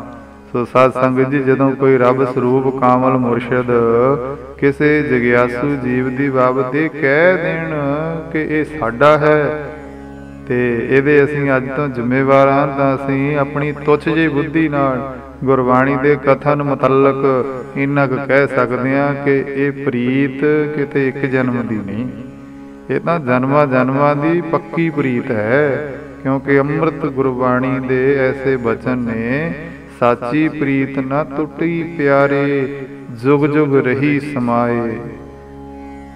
ਸੋ ਸਾਧ ਸੰਗਤ ਜੀ, ਜਦੋਂ ਕੋਈ ਰੱਬ ਸਰੂਪ ਕਾਮਲ ਮੁਰਸ਼ਦ ਕਿਸੇ ਜਗਿਆਸੂ ਜੀਵ ਦੀ ਬਾਬਤ ਇਹ ਕਹਿ ਦੇਣ ਕਿ ਇਹ ਸਾਡਾ ਹੈ ਤੇ ਇਹਦੇ ਅਸੀਂ ਅੱਜ ਤੋਂ ਜ਼ਿੰਮੇਵਾਰ ਹਾਂ, ਤਾਂ ਅਸੀਂ ਆਪਣੀ ਤੁੱਛ ਜਿਹੀ ਬੁੱਧੀ ਨਾਲ ਗੁਰਬਾਣੀ ਦੇ ਕਥਨ ਮੁਤਲਕ ਇੰਨਾ ਕੁ ਕਹਿ ਸਕਦੇ ਹਾਂ ਕਿ ਇਹ ਪ੍ਰੀਤ ਕਿਤੇ ਇੱਕ ਜਨਮ ਦੀ ਨਹੀਂ, ਇਹ ਤਾਂ ਜਨਮਾਂ ਜਨਮਾਂ ਦੀ ਪੱਕੀ ਪ੍ਰੀਤ ਹੈ। ਕਿਉਂਕਿ ਅੰਮ੍ਰਿਤ ਗੁਰਬਾਣੀ ਦੇ ਐਸੇ ਬਚਨ ਨੇ, ਸਾਚੀ ਪ੍ਰੀਤ ਨਾ ਟੁੱਟੀ ਪਿਆਰੇ, जुग जुग रही समाए।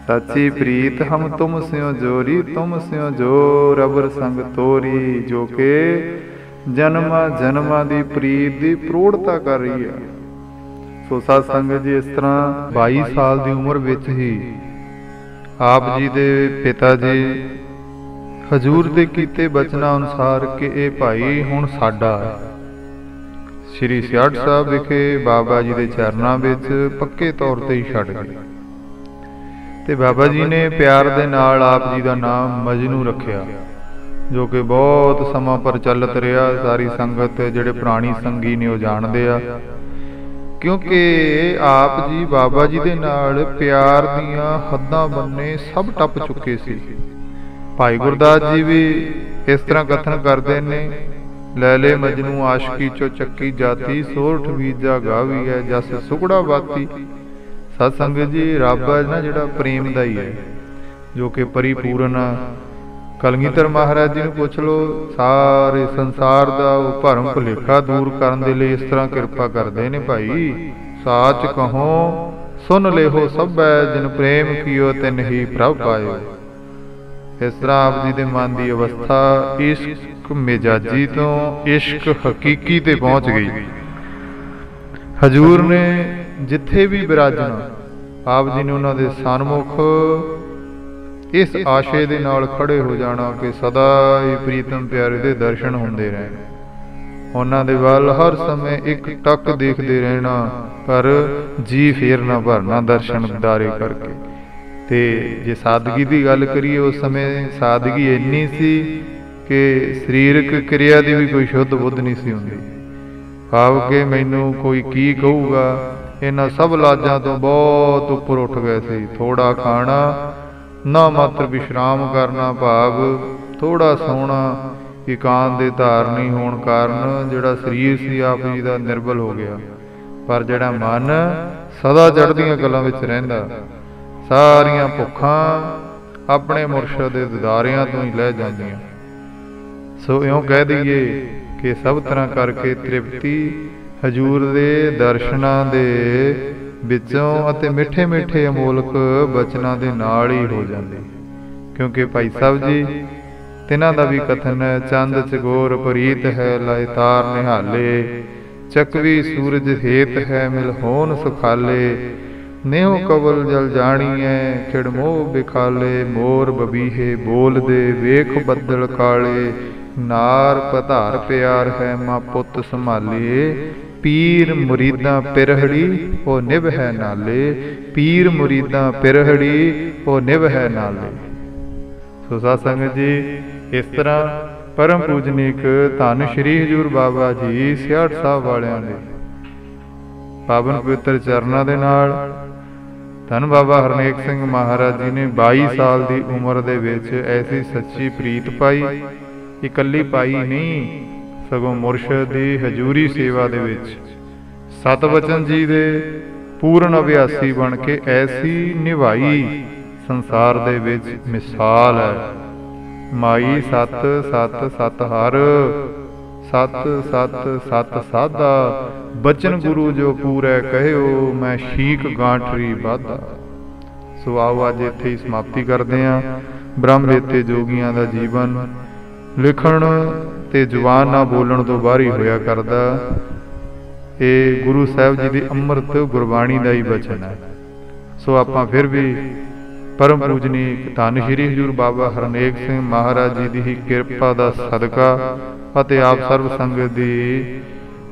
सच्ची प्रीत हम तुम स्यों जोरी, तुम स्यों जोर अबर संग तोरी। जो के जन्मा जन्मा दी प्रीत दी प्रौढ़ता कर रही है। सो साध संगत जी, इस तरह 22 साल की उम्र विच ही आप जी दे पिता जी हजूर दे कीते बचना अनुसार कि ये भाई हुण साडा है, श्री सियाड़ साहब विखे बाबा जी के चरणों में पक्के तौर पर ही छड़ गए। ते बाबा जी ने प्यार दे नाल आप जी का नाम मजनू रखिया, जो कि बहुत समा प्रचलित रहा। सारी संगत जिहड़े पुरानी संगी ने वो जानते आ। क्योंकि आप जी बाबा जी दे नाल प्यार दियां हद्दां बन्ने सब टप चुके सी। भाई गुरदास जी भी इस तरह कथन करते ने, लैले मजनू आशकी चो चक्की जाती, सोरठ बीजा गावी है जस सुकड़ा बाती। सत्संग जी रब है ना जिहड़ा प्रेम दा ही है, जो कि परिपूर्ण। कलगीधर महाराज जी नूं पुछ लो, सारे संसार दा वो भरम भुलेखा दूर करन दे लई इस तरह किरपा करदे ने। भाई साच कहो सुन लेहो सभै, जिन प्रेम कियो तिन ही प्रभ पायो। इस तरह आप जी दे मन की अवस्था इश्क मिजाजी तो इश्क हकीकी ते पहुंच गई। हजूर ने जिथे भी विराजना, आप जी ने उन्होंने दे सन्मुख इस आशे दे नाल खड़े हो जाना कि सदा ही प्रीतम प्यारे दे दर्शन होंदे रहन। उन्हां दे वल हर समय एक टक देखते रहना, पर जी फेर ना भरना दर्शन दारे करके। ते जे सादगी की गल करिए, उस समय सादगी इन्नी सी कि सरीरक क्रिया की भी कोई शुद्ध बुद्ध नहीं सी हुंदी। भाव के मैनू कोई की कहूगा, इन्हां सब लाजां तो बहुत उपर उठ गए थे। थोड़ा खाना ना मात्र विश्राम करना, भाव थोड़ा सोना, एकांत दे धारनी होने कारण जिहड़ा शरीर सी आप जी दा निर्बल हो गया, पर जिहड़ा मन सदा चढ़दियां गल्लां विच रहिंदा। सारियां भुखां अपने मुरशद दे दीदारियां तो ही लह जांदियां। सो इउं कह दईए कि सब तरह करके तृप्ति हजूर दे दर्शनां दे विचों अते मिठे मिठे अमोलक बचनां दे नाल ही हो जांदी। क्योंकि भाई साहब जी तिन्हां दा भी कथन है, चंद चगोर परीत है लाए तार निहाले, चकवी सूरज हेत है मिल होन सुखाले, नेहो कवल जल जानी है खिड़ मोह बिखाले, मोर बबीहे बोल दे वेख बदल काले, नार पधार प्यार है मां पुत संभाले, पीर मुरीदा पिरहड़ी ओ निभ है नाले, पीर मुरीदा पिरहड़ी ओ निभ है नाले। सो सत्संग जी इस तरह परम पूजनीक धन श्री हजूर बाबा जी सियाड़ साहब वालियां ने पावन पवित्र चरनां दे नाल धन बाबा हरनेक सिंह महाराज जी ने 22 साल की उम्र दे विच ऐसी सच्ची प्रीत पाई। इकल्ली पाई नहीं, सगों मुरशद दी हजूरी सेवा दे विच सतवचन जी दे पूर्ण अभ्यासी बन के ऐसी निभाई, संसार दे विच मिसाल है। माई सत सत सत हर, सत सत सत साधा, बचन गुरु जो पूरे कहो मैं शीक गांठरी बाधा। सो आओ अज इत्थे ही समाप्ति करते हैं। ब्रह्म वेते जोगियां दा जीवन लिखण ते जुबान ना बोलण तो बाहर ही होया करदा। ये गुरु साहब जी की अमृत गुरबाणी का ही वचन है। सो आपां फिर भी परम पूजनीक धन श्री हजूर बाबा हरनेक सिंह महाराज जी की किरपा का सदका अते आप सर्व संगत की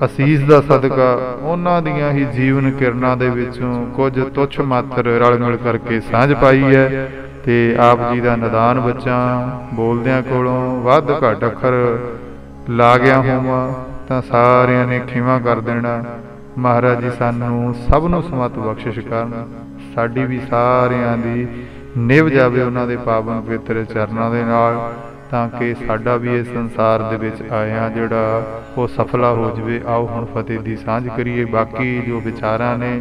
असीस का सदका, उन्हां दियां ही जीवन किरणां दे विचों कुछ तुच्छ मात्र रल मिल करके सांझ पाई है। ते आप जी का निदान बच्चा बोलदियां कोलों वध घट अखर ला गया होवां तां सारियां ने खिमा कर देना। महाराज जी सानू सब नूं समत बख्शिश करन, साडी भी सारियां दी निभ जावे उन्हां दे पावन पवित्र चरनां दे नाल, तां कि साडा भी इस संसार दे विच आया जिहड़ा वो सफला हो जावे। आओ हुण फतेह दी सांझ करिए। बाकी जो विचारां ने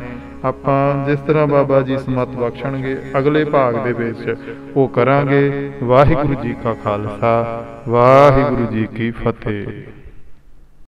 आपां जिस तरह बाबा जी समत बख्शणगे अगले भाग दे विच वो करांगे। वाहिगुरू जी का खालसा, वाहिगुरू जी की फतेह।